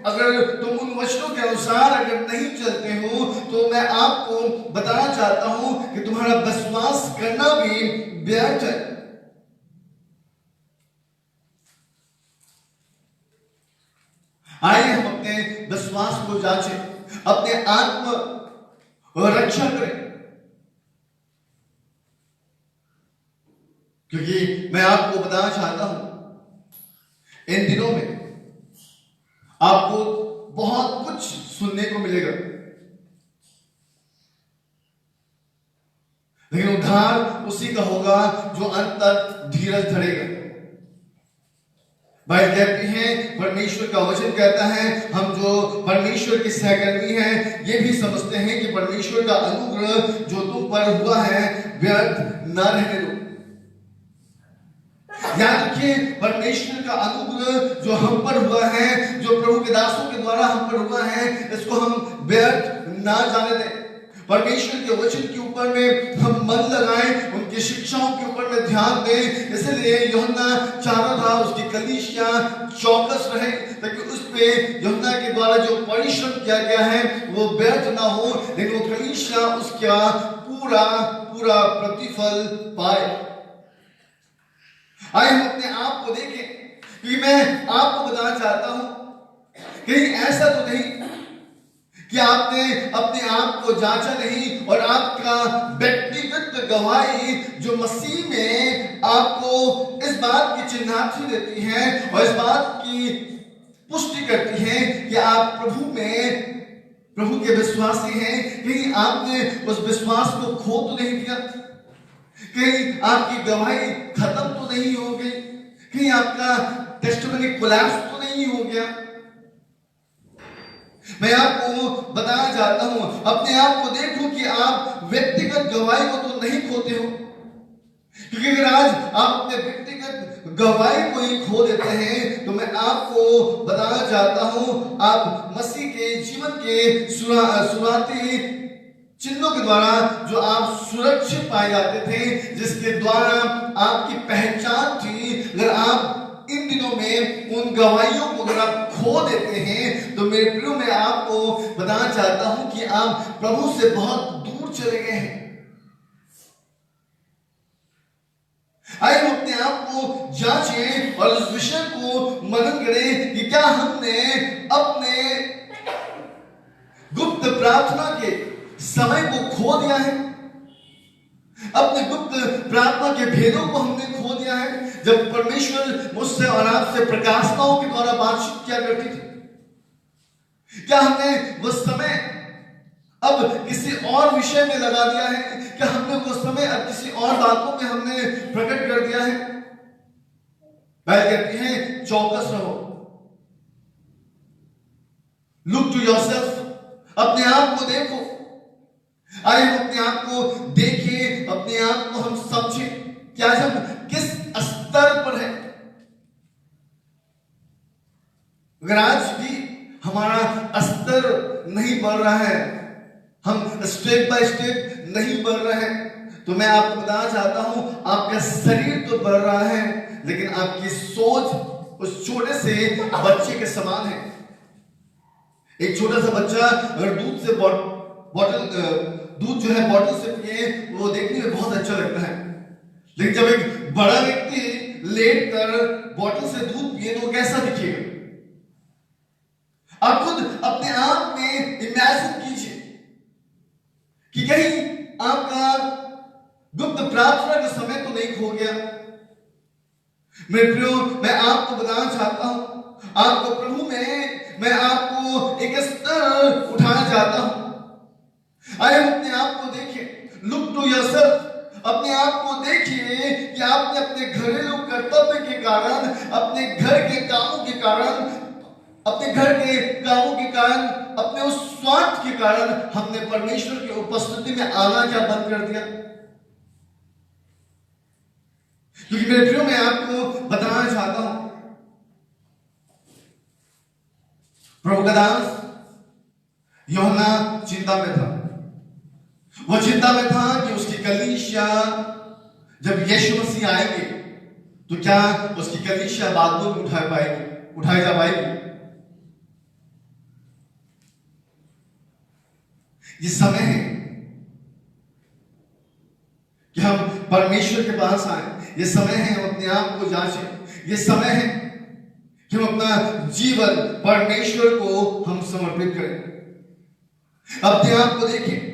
S2: अगर तुम उन वचनों के अनुसार अगर नहीं चलते हो, तो मैं आपको बताना चाहता हूं कि तुम्हारा विश्वास करना भी व्यर्थ है। आइए हम अपने विश्वास को जांचें, अपने आत्म रक्षा करें, क्योंकि मैं आपको बताना चाहता हूं इन दिनों में आपको बहुत कुछ सुनने को मिलेगा, लेकिन उद्धार उसी का होगा जो अंत तक धीरज धरेगा। बाइबल कहती है, परमेश्वर का वचन कहता है, हम जो परमेश्वर के सहकर्मी हैं ये भी समझते हैं कि परमेश्वर का अनुग्रह जो तुम पर हुआ है व्यर्थ न रहने दो। याद रखिए, परमेश्वर का अनुग्रह जो हम पर हुआ है, जो प्रभु के दासों के द्वारा हम पर हुआ है, इसको हम व्यर्थ ना जाने दें। परमेश्वर के वचन के ऊपर में हम मन लगाएं, उनकी शिक्षाओं के ऊपर में ध्यान दें। इसलिए यूहन्ना चाह रहा था उसकी कलीसिया चौकस रहे, ताकि उस पे यूहन्ना के द्वारा जो परिश्रम किया गया है वो व्यर्थ ना हो, लेकिन वो कलीसिया उसका पूरा पूरा प्रतिफल पाए। आइए हम अपने आप को देखें, क्योंकि मैं आपको बताना चाहता हूं कहीं ऐसा तो नहीं कि आपने अपने आप को जांचा नहीं और आपका व्यक्तिगत गवाही जो मसीह में आपको इस बात की चिन्हार्थी देती है और इस बात की पुष्टि करती है कि आप प्रभु के विश्वासी हैं, कहीं आपने उस विश्वास को खो तो नहीं दिया, कहीं आपकी गवाही खत्म तो नहीं हो गई, कहीं आपका टेस्टिमनी कोलैप्स तो नहीं हो गया। मैं आपको बताना चाहता हूं, अपने आप को देखो कि आप व्यक्तिगत गवाही को तो नहीं खोते हो, क्योंकि अगर आज आप अपने व्यक्तिगत गवाही को ही खो देते हैं तो मैं आपको बताना चाहता हूं, आप मसीह के जीवन के शुरुआती चिन्हों के द्वारा जो आप सुरक्षित पाए जाते थे, जिसके द्वारा आपकी पहचान थी, अगर आप इन दिनों में उन गवाहियों को अगर आप खो देते हैं तो मेरे प्रियो मैं आपको बताना चाहता हूं कि आप प्रभु से बहुत दूर चले गए हैं। आइए हम अपने आप को जांचें और इस विषय को मनन करें कि क्या हमने अपने गुप्त प्रार्थना के समय को खो दिया है, अपने गुप्त प्रार्थना के भेदों को हमने खो दिया है। जब परमेश्वर मुझसे और आपसे प्रकाशनाओं के द्वारा बातचीत किया करती थी, क्या हमने वो समय अब किसी और विषय में लगा दिया है? क्या हमने वो समय अब किसी और बातों में हमने प्रकट कर दिया है? बाइबल कहती है चौकस रहो, लुक टू योरसेल्फ, अपने आप को देखो। आइए हम अपने आप को देखिए, अपने आप को हम समझें कि आज हम किस स्तर पर है। अगर आज भी हमारा स्तर नहीं बढ़ रहा है, हम स्टेप बाय स्टेप नहीं बढ़ रहे हैं, तो मैं आपको बताना चाहता हूं आपका शरीर तो बढ़ रहा है, लेकिन आपकी सोच उस छोटे से बच्चे के समान है। एक छोटा सा बच्चा अगर दूध जो है बॉटल से पिए वो देखने में बहुत अच्छा लगता है, लेकिन जब एक बड़ा व्यक्ति लेट कर बॉटल से दूध पिए तो कैसा दिखेगा? आप खुद अपने आप में इमेजिन कीजिए कि कहीं आपका गुप्त प्रार्थना का समय तो नहीं खो गया। मेरे प्रियो मैं आपको बताना चाहता हूं, आपको प्रभु में मैं आपको एक स्तर उठाना चाहता हूं। आइए अपने आप को देखिए, लुक टू योरसेल्फ, अपने आप को देखिए कि आपने अपने घरेलू कर्तव्य के कारण, अपने घर के कामों के कारण, अपने उस स्वार्थ के कारण हमने परमेश्वर की उपस्थिति में आना क्या बंद कर दिया? क्योंकि मेरे प्रियो मैं आपको बताना चाहता हूं, प्रभु का दास यूहन्ना चिंता में था। वो चिंता में था कि उसकी कलीसिया जब यीशु मसीह आएंगे तो क्या उसकी कलीसिया बादलों में उठाई जा पाएगी? ये समय है कि हम परमेश्वर के पास आए, ये समय है हम अपने आप को जांचें, ये समय है कि हम अपना जीवन परमेश्वर को हम समर्पित करें। अपने आप को देखें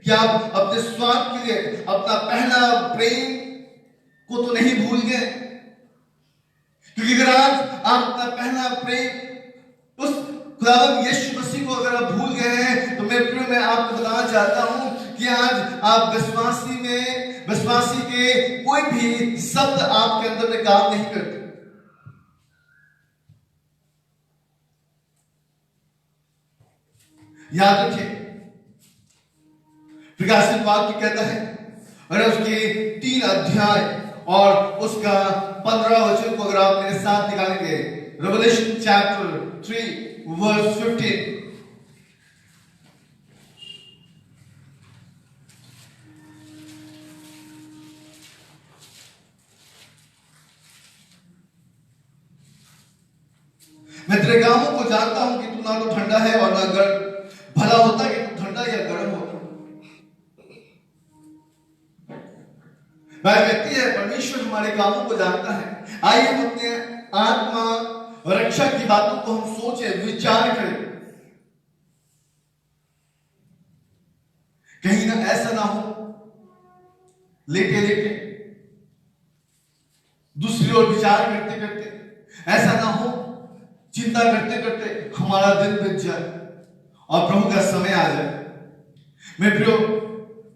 S2: कि आप अपने स्वार्थ के लिए अपना पहला प्रेम को तो नहीं भूल गए, क्योंकि अगर आज आप अपना पहला प्रेम उस खुदावंद यीशु मसीह को अगर आप भूल गए हैं तो मैं आपको बताना चाहता हूं कि आज आप विश्वासी के कोई भी शब्द आपके अंदर में काम नहीं करते। याद रखिए प्रकाशित वाक्य कहता है, और उसके 3 अध्याय और उसका 15 वचन को अगर आप मेरे साथ निकालेंगे, रेवलेशन चैप्टर 3 वर्स 15, मैं तेरे कामों को जानता हूं कि तू ना तो ठंडा है और ना गर्म। भला होता कि तू ठंडा या गर्म होता। वह व्यक्ति है, परमेश्वर हमारे कामों को जानता है। आइए हम अपने आत्मा और रक्षा की बातों को हम सोचें, विचार करें। कहीं ना ऐसा ना हो लेटे लेटे दूसरी ओर विचार करते करते, ऐसा ना हो चिंता करते करते हमारा दिन बीत जाए और प्रभु का समय आ जाए। मेरे प्रियो,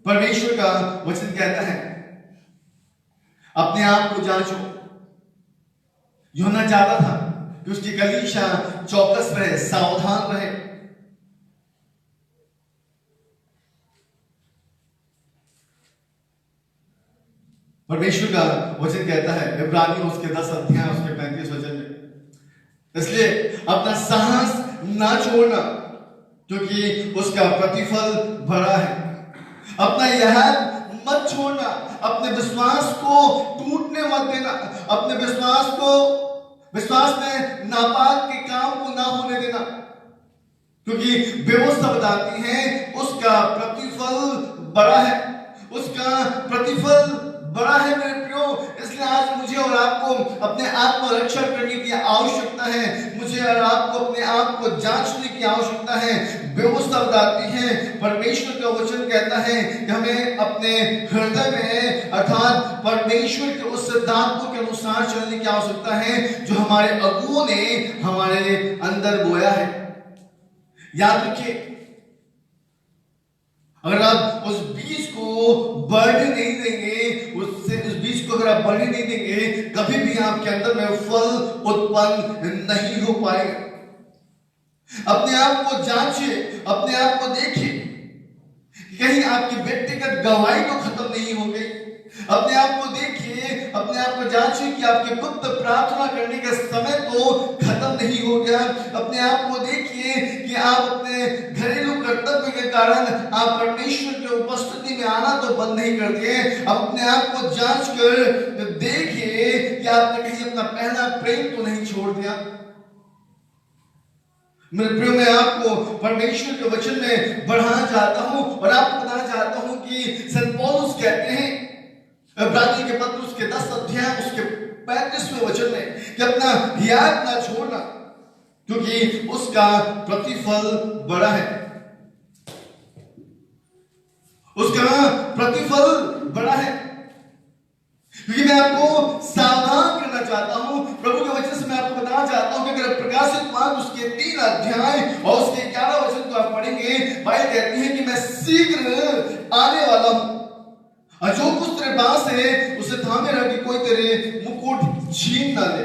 S2: परमेश्वर का वचन कहता है अपने आप को जांचो। यूहन्ना चाहता था कि उसकी कलीसिया चौकस रहे, सावधान रहे। परमेश्वर का वचन कहता है इब्रानियों उसके 10 अध्याय उसके 35 वचन में, इसलिए अपना साहस ना छोड़ना क्योंकि उसका प्रतिफल बड़ा है। अपना यह मत छोड़ना, अपने विश्वास को टूटने मत देना, अपने विश्वास में नापाक के काम को ना होने देना, क्योंकि व्यवस्था बताती है उसका प्रतिफल बड़ा है, उसका प्रतिफल बड़ा है। मेरे प्रियो, इसलिए आज मुझे और आपको अपने आत्मरक्षा करने की आवश्यकता है। मुझे और आपको अपने आप को जांचने की आवश्यकता है। व्यवस्था बताती है, परमेश्वर का वचन कहता है कि हमें अपने हृदय में अर्थात परमेश्वर के उस सिद्धांतों के अनुसार चलने की आवश्यकता है जो हमारे अगुओं ने हमारे अंदर बोया है। याद रखिए, अगर आप उस बीज को बढ़ने नहीं देंगे, उस बीज को अगर आप बढ़ने नहीं देंगे, कभी भी आपके अंदर में फल उत्पन्न नहीं हो पाएगा। अपने आप को जांचिए, अपने आप को देखिए, कहीं आपकी व्यक्तिगत गवाही तो खत्म नहीं हो गई। अपने आप को देखिए, अपने आप को जांचिए कि आपके गुप्त प्रार्थना करने का समय तो खत्म नहीं हो गया। अपने आप को देखिए कि आप अपने घरेलू कर्तव्य के कारण आप परमेश्वर की उपस्थिति में आना तो बंद नहीं कर दिए। अपने आप को जांच कर देखिए कि आपने कहीं अपना पहला प्रेम तो नहीं छोड़ दिया। मेरे प्रियो, मैं आपको परमेश्वर के वचन में बढ़ाना चाहता हूं और आपको बताना चाहता हूं कि संत पौलुस कहते हैं इब्रानियों के पत्र उसके 10 अध्याय उसके 35वें वचन में कि अपना याद ना छोड़ना क्योंकि उसका प्रतिफल बड़ा है। उसका प्रतिफल बड़ा है। क्योंकि मैं आपको सावधान करना चाहता हूं, प्रभु के वचन से मैं आपको बताना चाहता हूं कि अगर प्रकाशित मार्ग उसके 3 अध्याय और उसके 11 वचन को आप पढ़ेंगे, बाइबल कहती है कि मैं शीघ्र आने वाला हूं और जो कुछ तेरे पास है उसे थामे रख कि कोई तेरे मुकुट छीन ना ले।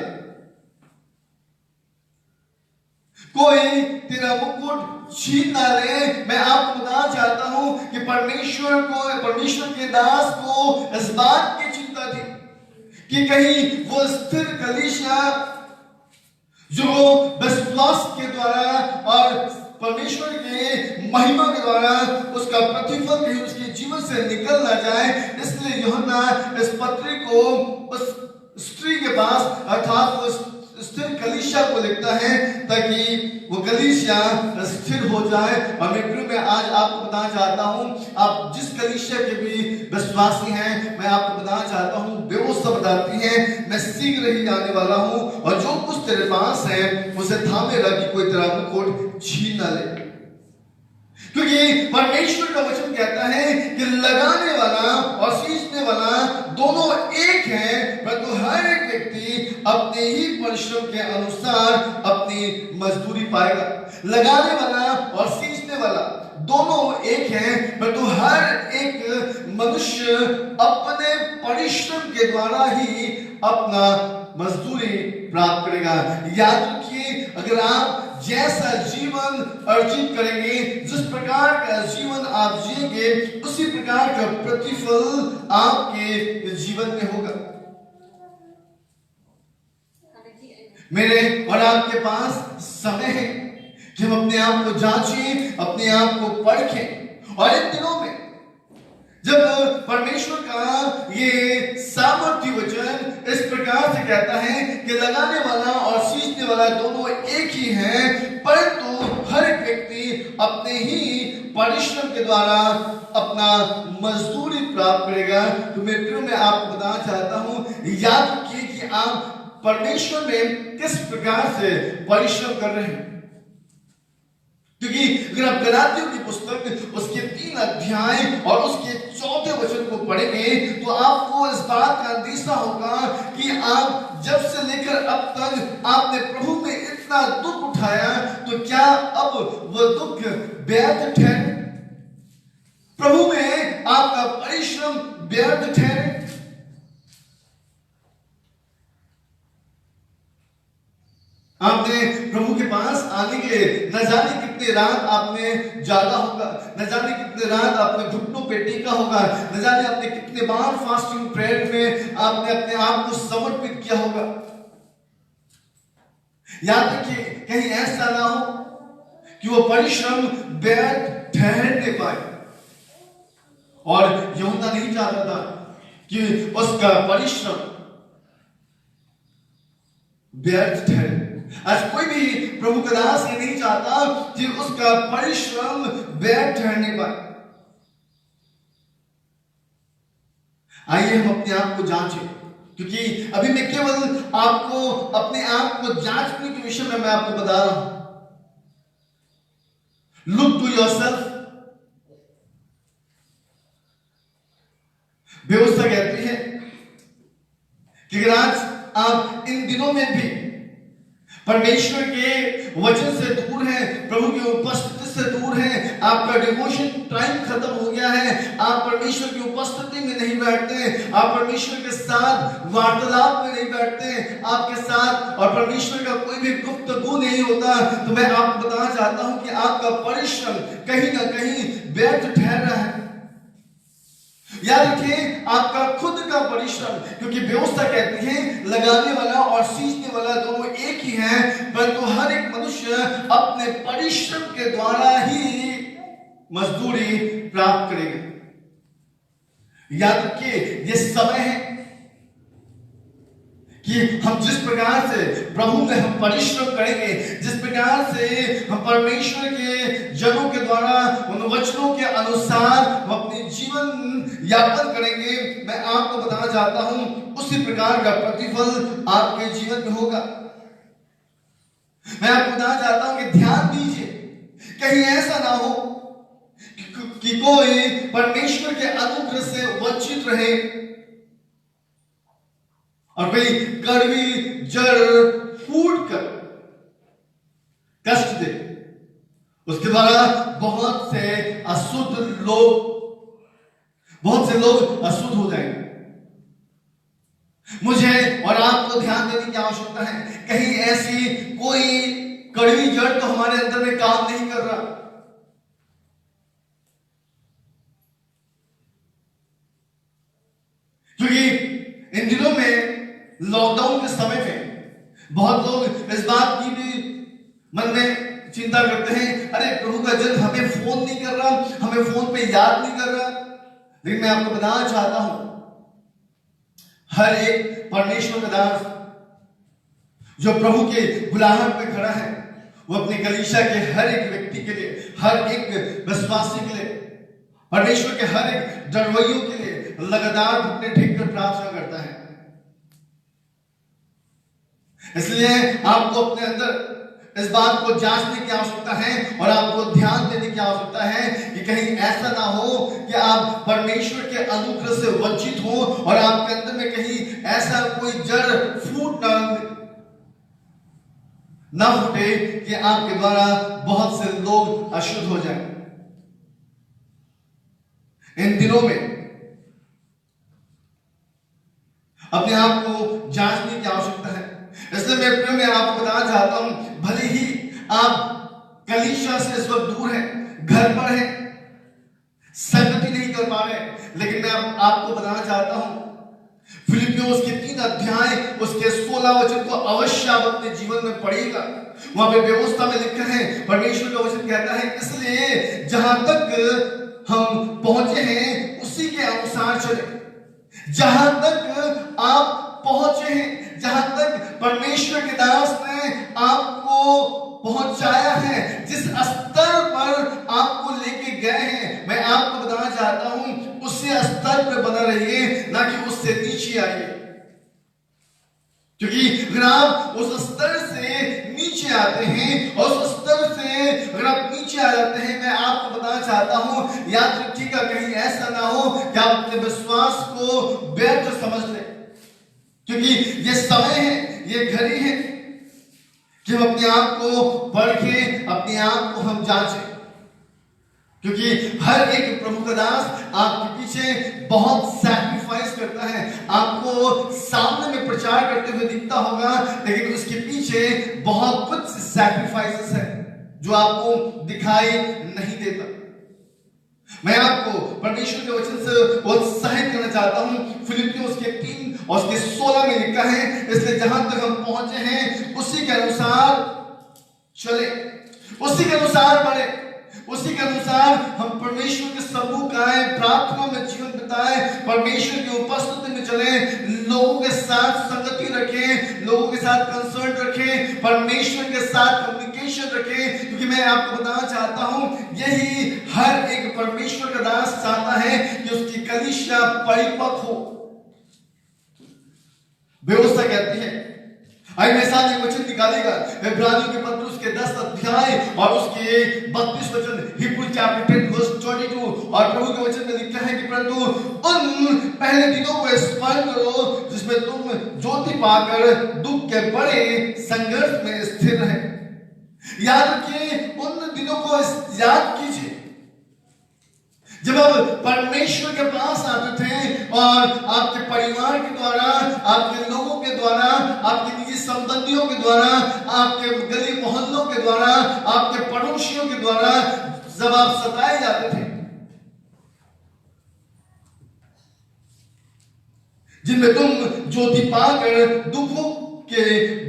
S2: कोई तेरा मुकुट छीन ना ले। मैं आपको बताना चाहता हूं कि परमेश्वर के दास को इस बात की चिंता थी कि कहीं वो स्थिर कलीसिया जो विश्वास के द्वारा और परमेश्वर के महिमा के द्वारा उसका प्रतिफल कहीं उसके जीवन से निकल ना जाए। इसलिए यूहन्ना इस पत्री को उस स्त्री के पास अर्थात उस स्थिर कलीसिया को लिखता है ताकि वो कलीसिया स्थिर हो जाए। और मैं आज आपको बताना चाहता हूं, आप जिस कलीसिया के भी विश्वासी हैं, मैं आपको बताना चाहता हूं व्यवस्था बताती है मैं शीघ्र ही आने वाला हूं और जो कुछ तेरे पास है उसे थामे रख कि कोई तेरा मुकुट छीन ना ले। क्योंकि परमेश्वर का वचन कहता है कि लगाने वाला और सींचने वाला दोनों एक हैं, परंतु हर एक व्यक्ति अपने ही परिश्रम के अनुसार अपनी मजदूरी पाएगा। लगाने वाला और सींचने वाला दोनों एक हैं, परंतु हर एक मनुष्य अपने परिश्रम के द्वारा ही अपना मजदूरी प्राप्त करेगा। याद रखिए, अगर आप जैसा जीवन अर्जित करेंगे, जिस प्रकार का जीवन आप जिएंगे, उसी प्रकार का प्रतिफल आपके जीवन में होगा। मेरे और आपके पास समय है कि हम अपने आप को जांचें, अपने आप को परखें। और इन दिनों में जब परमेश्वर का ये सामर्थ्य वचन इस प्रकार से कहता है कि लगाने वाला और सींचने वाला वाला दोनों एक ही हैं, परंतु हर एक व्यक्ति अपने ही परिश्रम के द्वारा अपना मजदूरी प्राप्त करेगा। तो मित्रों, मैं आपको बताना चाहता हूं, याद रखिए कि आप परमेश्वर में किस प्रकार से परिश्रम कर रहे हैं। क्योंकि अगर आप गलातियों की पुस्तक उसके 3 अध्याय और उसके 4 वचन को पढ़ेंगे तो आपको इस बात का अंदेशा होगा कि आप जब से लेकर अब तक आपने प्रभु में इतना दुख उठाया, तो क्या अब वह दुख व्यर्थ ठहरे? प्रभु में आपका परिश्रम व्यर्थ ठहरे? आपने प्रभु के पास आने के लिए न जाने कितने रात आपने जागा होगा, न जाने कितने रात आपने घुटनों पे टेका होगा, न जाने आपने कितने बार फास्टिंग प्रेयर में आपने अपने आप को समर्पित किया होगा। याद रखिए, कहीं ऐसा ना हो कि वो परिश्रम व्यर्थ ठहर नहीं पाए। और यूहन्ना नहीं चाहता था कि उसका परिश्रम व्यर्थ ठहरे। आज कोई भी प्रभु का दास ये नहीं चाहता कि उसका परिश्रम व्यर्थ ठहरने पाए। आइए हम अपने आप को जांचें, क्योंकि अभी मैं केवल आपको अपने आप को जांचने के विषय में मैं आपको बता रहा हूं। Look to yourself. व्यवस्था कहती है कि अगर आज आप इन दिनों में भी परमेश्वर के वचन से दूर है, प्रभु की उपस्थिति से दूर है, आपका डिवोशन टाइम खत्म हो गया है, आप परमेश्वर की उपस्थिति में नहीं बैठते, आप परमेश्वर के साथ वार्तालाप में नहीं बैठते, आपके साथ और परमेश्वर का कोई भी गुफ्तगू नहीं होता, तो मैं आपको बताना चाहता हूं कि आपका परिश्रम कहीं ना कहीं व्यर्थ ठहर रहा है। याद रखिए, आपका खुद का परिश्रम, क्योंकि व्यवस्था कहती है लगाने वाला और सींचने वाला दोनों एक ही हैं, परंतु हर एक मनुष्य अपने परिश्रम के द्वारा ही मजदूरी प्राप्त करेगा। याद रखिए, ये समय है कि हम जिस प्रकार से प्रभु में हम परिश्रम करेंगे, जिस प्रकार से हम परमेश्वर के जनों के द्वारा उन वचनों के अनुसार हम अपने जीवन यापन करेंगे, मैं आपको बताना चाहता हूं उसी प्रकार का प्रतिफल आपके जीवन में होगा। मैं आपको बताना चाहता हूं कि ध्यान दीजिए, कहीं ऐसा ना हो कि कोई परमेश्वर के अनुग्रह से वंचित रहे और कोई कड़वी जड़ फूट कर कष्ट दे, उसके द्वारा बहुत से लोग अशुद्ध हो जाएंगे। मुझे और आपको ध्यान देने की आवश्यकता है, कहीं ऐसी कोई कड़वी जड़ तो हमारे अंदर में काम नहीं कर रहा। क्योंकि इन दिनों में लॉकडाउन के समय में बहुत लोग इस बात की भी मन में चिंता करते हैं, अरे प्रभु का जन हमें फोन नहीं कर रहा, हमें फोन पे याद नहीं कर रहा। लेकिन मैं आपको बताना चाहता हूं, हर एक परमेश्वर का दास जो प्रभु के बुलाहट पे खड़ा है, वो अपनी कलीसिया के हर एक व्यक्ति के लिए, हर एक विश्वासी के लिए, परमेश्वर के हर एक डरवैयों के लिए लगातार घुटने टेक कर प्रार्थना करता है। इसलिए आपको अपने अंदर इस बात को जांचने की आवश्यकता है और आपको ध्यान देने की आवश्यकता है कि कहीं ऐसा ना हो कि आप परमेश्वर के अनुग्रह से वंचित हो और आपके अंदर में कहीं ऐसा कोई जड़ फूट ना फूटे कि आपके द्वारा बहुत से लोग अशुद्ध हो जाएं। इन दिनों में अपने आप को जांचने की आवश्यकता है। इसलिए मैं प्रिय में आपको बताना चाहता हूं, भले ही आप कलीसिया से इस वक्त दूर हैं, घर पर हैं, संगति नहीं कर पा रहे, लेकिन मैं आपको बताना चाहता हूं, फिलिपियोस के 3 अध्याय उसके 16 वचन को अवश्य आप अपने जीवन में पढ़िएगा। वहां पे व्यवस्था में लिखा है, परमेश्वर का वचन कहता है, इसलिए जहां तक हम पहुंचे हैं उसी के अनुसार चले। जहां तक आप पहुंचे हैं, जहां तक परमेश्वर के दास ने पहुंचाया है, जिस स्तर पर आपको लेके गए हैं, मैं आपको बताना चाहता हूं उसी स्तर पर बना रहिए, ना कि उससे नीचे आइए। क्योंकि अगर आप उस स्तर से नीचे आते हैं और उस स्तर से अगर आप नीचे आ जाते हैं, मैं आपको बताना चाहता हूं, याद रखिएगा कहीं ऐसा ना हो कि आप अपने विश्वास को व्यर्थ समझ लें। क्योंकि ये समय है, ये घड़ी है कि हम अपने आप को परखे, अपने आप को हम जांचें। क्योंकि हर एक प्रभु का दास आपके पीछे बहुत सैक्रिफाइस करता है। आपको सामने में प्रचार करते हुए दिखता होगा, लेकिन उसके पीछे बहुत कुछ सैक्रिफाइसेस है जो आपको दिखाई नहीं देता। मैं आपको परमेश्वर के वचन से उत्साहित करना चाहता हूं। फिलिपियों उसके 3 और उसके 16 में लिखा है, इसलिए जहां तक हम पहुंचे हैं उसी के अनुसार चले, उसी के अनुसार बढ़े, उसी के अनुसार हम परमेश्वर के सम्मुख आए, प्रार्थना में जीवन बिताए, परमेश्वर की उपस्थिति में चले, लोगों के साथ संगति रखें, लोगों के साथ कंसर्न रखें, परमेश्वर के साथ कम्युनिकेशन रखें। क्योंकि मैं आपको बताना चाहता हूं, यही हर एक परमेश्वर का दास चाहता है कि उसकी कलीसिया परिपक्व हो। व्यवस्था कहती है, आई मेरे साथ एक वचन निकालेगा, इब्रानियों के पत्र उसके 10 अध्याय और उसके 32 वचन, हिब्रू चैप्टर 10 वर्स 22, और प्रभु के वचन में लिखा है कि परंतु उन पहले दिनों को स्मरण करो जिसमें तुम ज्योति पाकर दुख के बड़े संघर्ष में स्थिर रहे। याद रखिए, उन दिनों को याद कीजिए जब आप परमेश्वर के पास आते थे और आपके परिवार के द्वारा, आपके लोगों के द्वारा, आपके निजी संबंधियों के द्वारा, आपके गली मोहल्लों के द्वारा, आपके पड़ोसियों के द्वारा जब आप सताए जाते थे, जिनमें तुम ज्योति पाकर दुखों के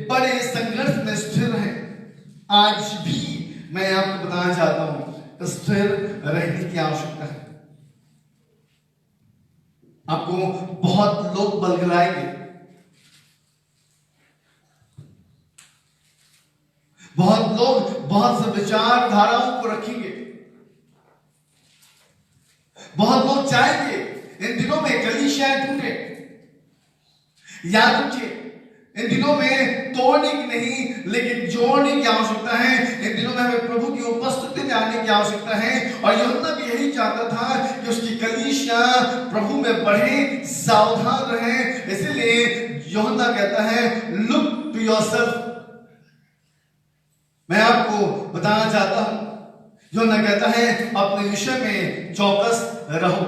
S2: बड़े संघर्ष में स्थिर रहे। आज भी मैं आपको बताना चाहता हूं, स्थिर रहने की आवश्यकता है। आपको बहुत लोग बलगलाएंगे, बहुत लोग बहुत से विचारधाराओं को रखेंगे, बहुत लोग चाहेंगे इन दिनों में कलीसियाएं टूटे। याद रखिए, इन दिनों में तोड़ने की नहीं लेकिन जोड़ने की आवश्यकता है। इन दिनों में हमें प्रभु की उपस्थिति में आने की आवश्यकता है। और यूहन्ना भी यही चाहता था कि उसकी कलीसिया प्रभु में बढ़े, सावधान रहे। इसलिए यूहन्ना कहता है, लुक टू योरसेल्फ। मैं आपको बताना चाहता हूं, यूहन्ना कहता है अपने विषय में चौकस रहो।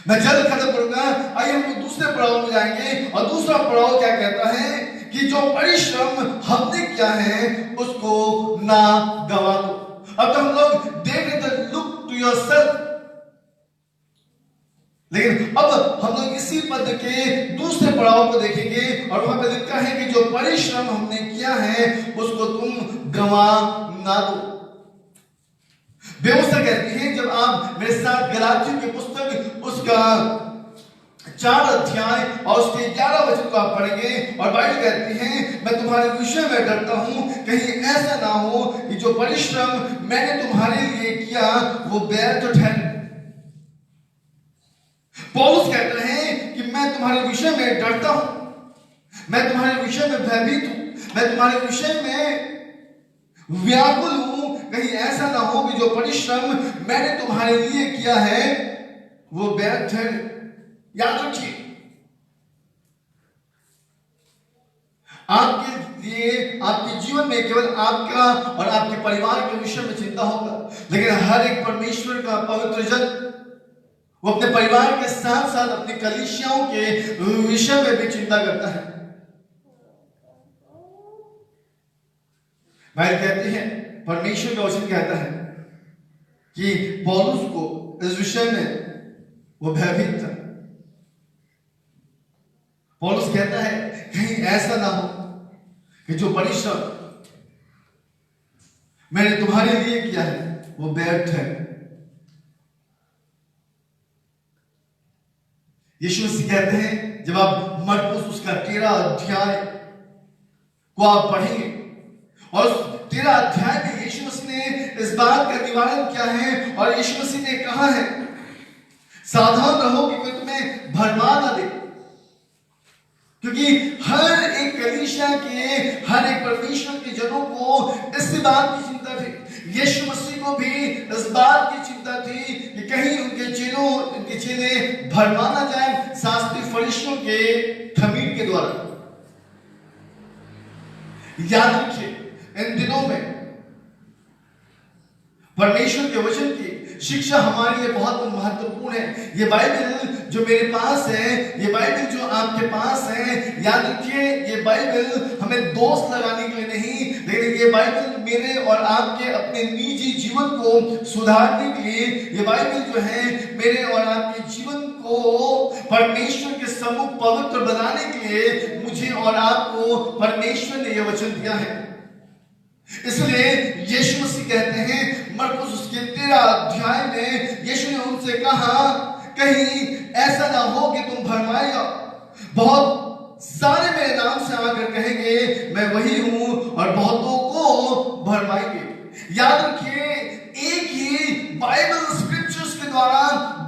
S2: मैं जल्द खत्म करूंगा, आइए हम दूसरे पड़ाव में जाएंगे। और दूसरा पड़ाव क्या कहता है कि जो परिश्रम हमने किया है उसको ना गवा दो। अब तो हम लोग देख रहे थे लुक टू योरसेल्फ, लेकिन अब हम लोग इसी पद के दूसरे पड़ाव को देखेंगे और वहां पे लिखा है कि जो परिश्रम हमने किया है उसको तुम गवा ना दो। व्यवस्था कहती है, जब आप मेरे साथ गलातियों की पुस्तक उसका 4 अध्याय और उसके 11 वचन को आप पढ़ेंगे और बाइबल कहती है, मैं तुम्हारे विषय में डरता हूं कहीं ऐसा ना हो कि जो परिश्रम मैंने तुम्हारे लिए किया वो व्यर्थ ठहरे। पौलुस कहते हैं कि मैं तुम्हारे विषय में डरता हूं, मैं तुम्हारे विषय में भयभीत हूं, मैं तुम्हारे विषय में व्याकुल हूं, कहीं ऐसा ना हो कि जो परिश्रम मैंने तुम्हारे लिए किया है वो व्यर्थ है। याद रखिए, आपके लिए आपके जीवन में केवल आपका और आपके परिवार के विषय में चिंता होगा, लेकिन हर एक परमेश्वर का पवित्र जन वो अपने परिवार के साथ साथ अपनी कलीसियाओं के विषय में भी चिंता करता है। बाइबल कहती है, परमेश्वर का वचन कहता है कि पौलुस को इस विषय में वो भयभीत था। पौलुस कहता है कहीं ऐसा ना हो कि जो परिश्रम मैंने तुम्हारे लिए किया है वो व्यर्थ है। यीशु मसीह कहते हैं, जब आप मरकुस उसका 13 अध्याय को आप पढ़ेंगे और 13 अध्याय में यीशु मसीह ने इस बात का निवारण किया है और यीशु मसीह ने कहा है सावधान रहो कि कोई तुम्हें भरमा ना दे, क्योंकि हर एक कलीसिया के हर एक परमेश्वर के जनों को इस बात की चिंता थी, यीशु मसीह को भी इस बात की चिंता थी कि कहीं उनके चेले भरमा ना जाए शास्त्री फरीसियों के खमीर के द्वारा। याद रखिए इन दिनों में परमेश्वर के वचन की शिक्षा हमारे लिए बहुत महत्वपूर्ण है। ये बाइबल जो मेरे पास है, ये बाइबल जो आपके पास है, याद रखिए ये बाइबल हमें दोष लगाने के लिए नहीं, लेकिन ये बाइबल मेरे और आपके अपने निजी जीवन को सुधारने के लिए, ये बाइबल जो है मेरे और आपके जीवन को परमेश्वर के सम्मुख पवित्र बनाने के लिए मुझे और आपको परमेश्वर ने यह वचन दिया है। इसलिए यीशु मसीह कहते हैं मरकुस उसके 13 अध्याय में यीशु ने उनसे कहा कहीं ऐसा ना हो कि तुम भरमाए जाओ। बहुत सारे मेरे नाम से आकर कहेंगे मैं वही हूं और बहुतों को भरमाएंगे। याद रखिए एक ही बाइबल स्क्रिप्चर्स के द्वारा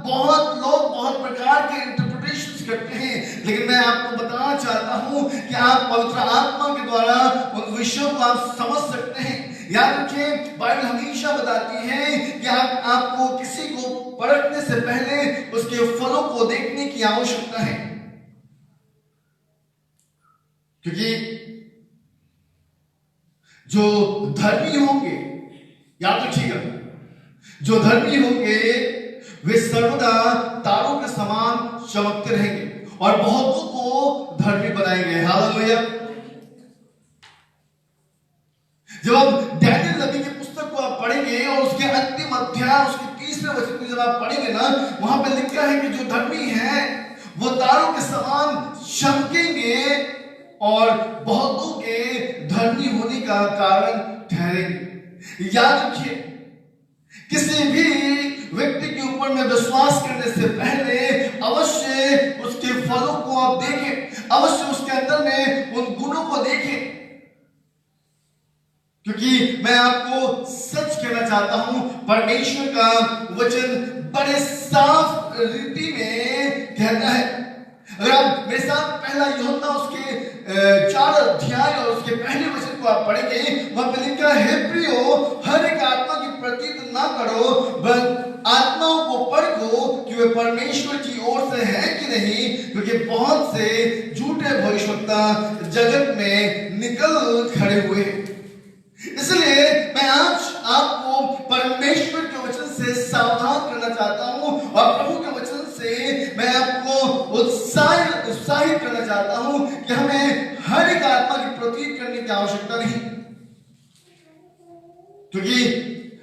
S2: बहुत लोग बहुत प्रकार के इंटरप्रिटेशंस करते हैं, लेकिन मैं आपको बताना चाहता हूं कि आप पवित्र आत्मा के द्वारा उन विषयों को आप समझ सकते हैं। याद रखिए बाइबल हमेशा बताती है कि आपको किसी को परखने से पहले उसके फलों को देखने की आवश्यकता है, क्योंकि जो धर्मी होंगे, याद रखिएगा, जो धर्मी होंगे वे सर्वदा तारों के समान चमकते रहेंगे और बहुतों को धर्मी बनाएंगे। हालेलुया। जब आप डैनियल नबी की पुस्तक को आप पढ़ेंगे और उसके अंतिम अध्याय उसके 30वें वचन को जब आप पढ़ेंगे ना, वहां पे लिखा है कि जो धर्मी है वो तारों के समान चमकेंगे और बहुतों के धर्मी होने का कारण ठहरेंगे। याद रखिए किसी भी व्यक्ति के ऊपर में विश्वास करने से पहले अवश्य उसके फलों को आप देखें, अवश्य उसके अंदर में उन गुणों को देखें, क्योंकि मैं आपको सच कहना चाहता हूं परमेश्वर का वचन बड़े साफ रीति में कहता है। अगर आप मेरे साथ पहला यूहन्ना उसके 4 अध्याय और उसके पहले वचन को आप पढ़ेंगे, वहां पे लिखा है प्रियो हर एक आत्मा की प्रतीत ना करो, बस आत्माओं को परखो कि वे परमेश्वर की ओर से है कि नहीं, क्योंकि बहुत से झूठे भविष्यवक्ता जगत में निकल खड़े हुए हैं। इसलिए मैं आज आपको परमेश्वर के वचन से सावधान करना चाहता हूं और प्रभु के वचन से मैं आपको उत्साहित करना चाहता हूं कि हमें हर एक आत्मा की प्रतीत करने की आवश्यकता नहीं, क्योंकि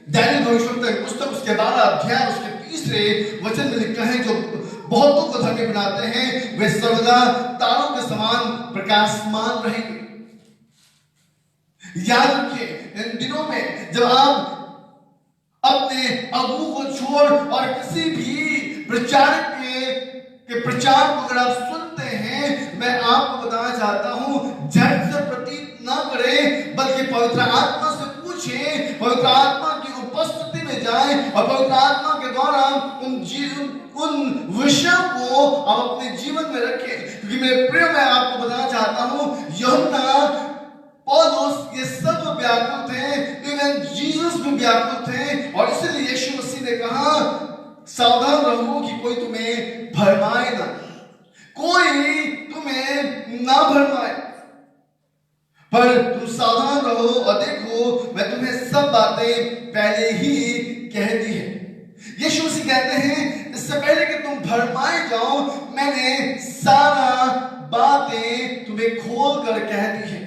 S2: दानियल भविष्यवक्ता की पुस्तक उसके 12 अध्याय उसके 30वें वचन में लिखा है जो बहुतों को धर्मी बनाते हैं वे सर्वदा तारों के समान प्रकाशमान रहेंगे। याद रखिए इन दिनों में जब आप अपने अगुओं को छोड़ और किसी भी प्रचारक के प्रचार को अगर आप सुनते हैं, मैं आपको बताना चाहता हूं झट से प्रतीत ना करें, बल्कि पवित्र आत्मा से पूछें, पवित्र आत्मा की उपस्थिति में जाएं और पवित्र आत्मा के द्वारा उन विषयों को आप अपने जीवन में रखें। क्योंकि मेरे प्रिय मैं आपको बताना चाहता हूं यूहन्ना, पौलुस ये सब व्याकुल थे, इवन जीसस भी व्याकुल थे, और इसलिए यीशु मसीह ने कहा सावधान रहो कि कोई तुम्हें भरमाए ना, कोई तुम्हें ना भरमाए, पर तुम सावधान रहो और देखो मैं तुम्हें सब बातें पहले ही कह दी है। यीशु मसीह कहते हैं इससे पहले कि तुम भरमाए जाओ मैंने सारा बातें तुम्हें खोल कर कह दी है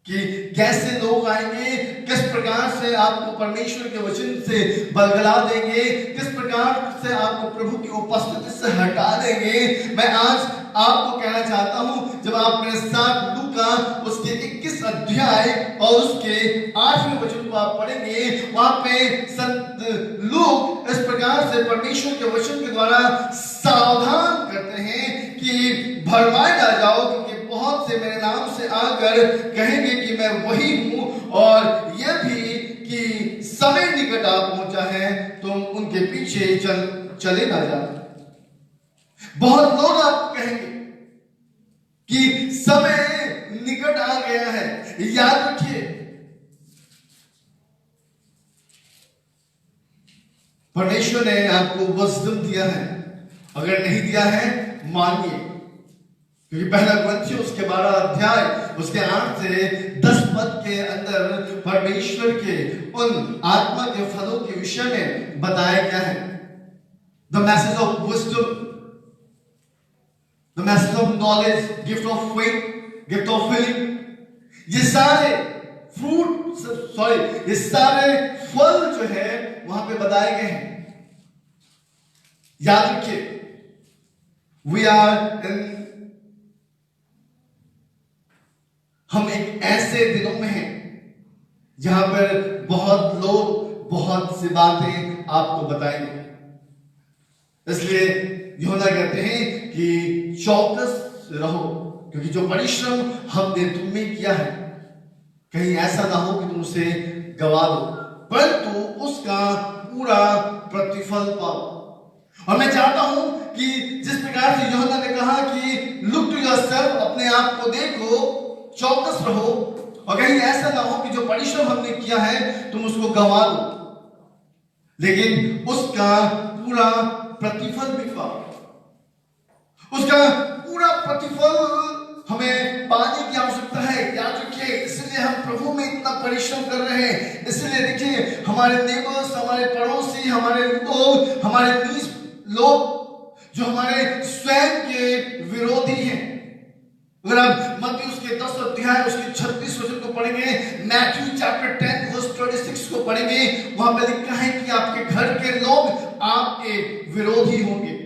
S2: कि कैसे लोग आएंगे, किस प्रकार से आपको परमेश्वर के वचन से बलगला देंगे, किस प्रकार से आपको प्रभु की उपस्थिति से हटा देंगे। मैं आज आपको कहना चाहता हूं जब आप मेरे साथ लूका उसके 21 अध्याय और उसके 8वें वचन को आप पढ़ेंगे, वहां पे संत लूक इस प्रकार से परमेश्वर के वचन के द्वारा सावधान करते हैं कि भरमाए ना जाओ, क्योंकि बहुत से से मेरे नाम से आकर कहेंगे कि मैं वही हूं, और यह भी कि समय निकट आ पहुंचा है, तुम उनके पीछे चले ना जाना। बहुत लोग आपको कहेंगे कि समय निकट आ गया है। याद रखिए, परमेश्वर ने आपको विज़डम दिया है, अगर नहीं दिया है मानिए, क्योंकि पहला ग्रंथियों उसके 12 अध्याय उसके 8 से 10 पद के अंदर परमेश्वर के उन आत्मा के फलों के विषय में बताया गया है। The message of wisdom, the message of knowledge, gift of faith, gift of feeling, ये सारे ये सारे फल जो है वहां पे बताए गए हैं। याद रखिए, हम एक ऐसे दिनों में हैं जहां पर बहुत लोग बहुत सी बातें आपको बताएंगे। इसलिए यूहन्ना कहते हैं कि चौकस रहो, क्योंकि जो परिश्रम हमने तुम में किया है, कहीं ऐसा ना हो कि तुम उसे गवा दो, परंतु उसका पूरा प्रतिफल पाओ। और मैं चाहता हूं कि जिस प्रकार से यूहन्ना ने कहा कि लुक टू योरसेल्फ, अपने आप को देखो, चौकस रहो, और कहीं ऐसा ना हो कि जो परिश्रम हमने किया है तुम उसको गवा दो, लेकिन उसका पूरा प्रतिफल भी पाओ। उसका पूरा प्रतिफल हमें पाने की आवश्यकता है। याद रखिए, इसलिए हम प्रभु में इतना परिश्रम कर रहे हैं। इसलिए देखिए, हमारे नेबर्स, हमारे पड़ोसी, हमारे लोग, हमारे नीच लोग जो हमारे स्वयं के विरोधी हैं, अगर आप मत्ती उसके 10 अध्याय उसके 36 वचन को पढ़ेंगे, मैथ्यू चैप्टर 10 वर्स 26 को पढ़ेंगे, वहां पे लिखा है कि आपके घर के लोग आपके विरोधी होंगे,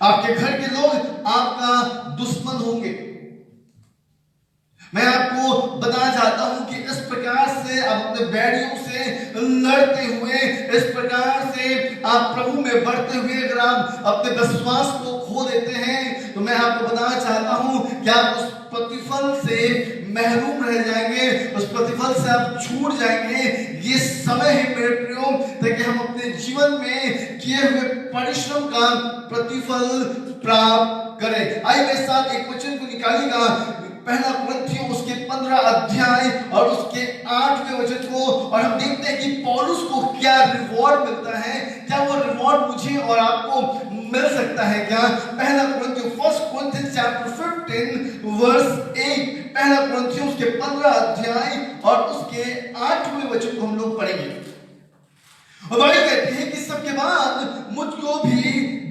S2: आपके घर के लोग आपका दुश्मन होंगे। मैं आपको बताना चाहता हूं कि इस प्रकार से आप अपने बैरियों से लड़ते हुए, इस प्रकार से आप प्रभु में बढ़ते हुए अगर आप अपने विश्वास को खो देते हैं, तो मैं आपको बताना चाहता हूं कि आप उस प्रतिफल से महरूम रह जाएंगे, उस प्रतिफल से आप छूट जाएंगे। ये समय है मेरे प्रियो, ताकि हम अपने जीवन में किए हुए परिश्रम का प्रतिफल प्राप्त करें। आइए मेरे साथ एक वचन को निकालिएगा, पहला कुरिन्थियों उसके 15 अध्याय और उसके 8वें वचन को, और हम देखते हैं कि पौलुस को क्या रिवॉर्ड मिलता है। क्या वो रिवॉर्ड मुझे और आपको मिल सकता है क्या? पहला कुरिन्थियों, फर्स्ट कुरिन्थियंस चैप्टर 15 वर्स 8, पहला कुरिन्थियों उसके 15 अध्याय और उसके 8वें वचन को हम लोग पढ़ेंगे। और बाइबल कहती है कि सबके बाद मुझको भी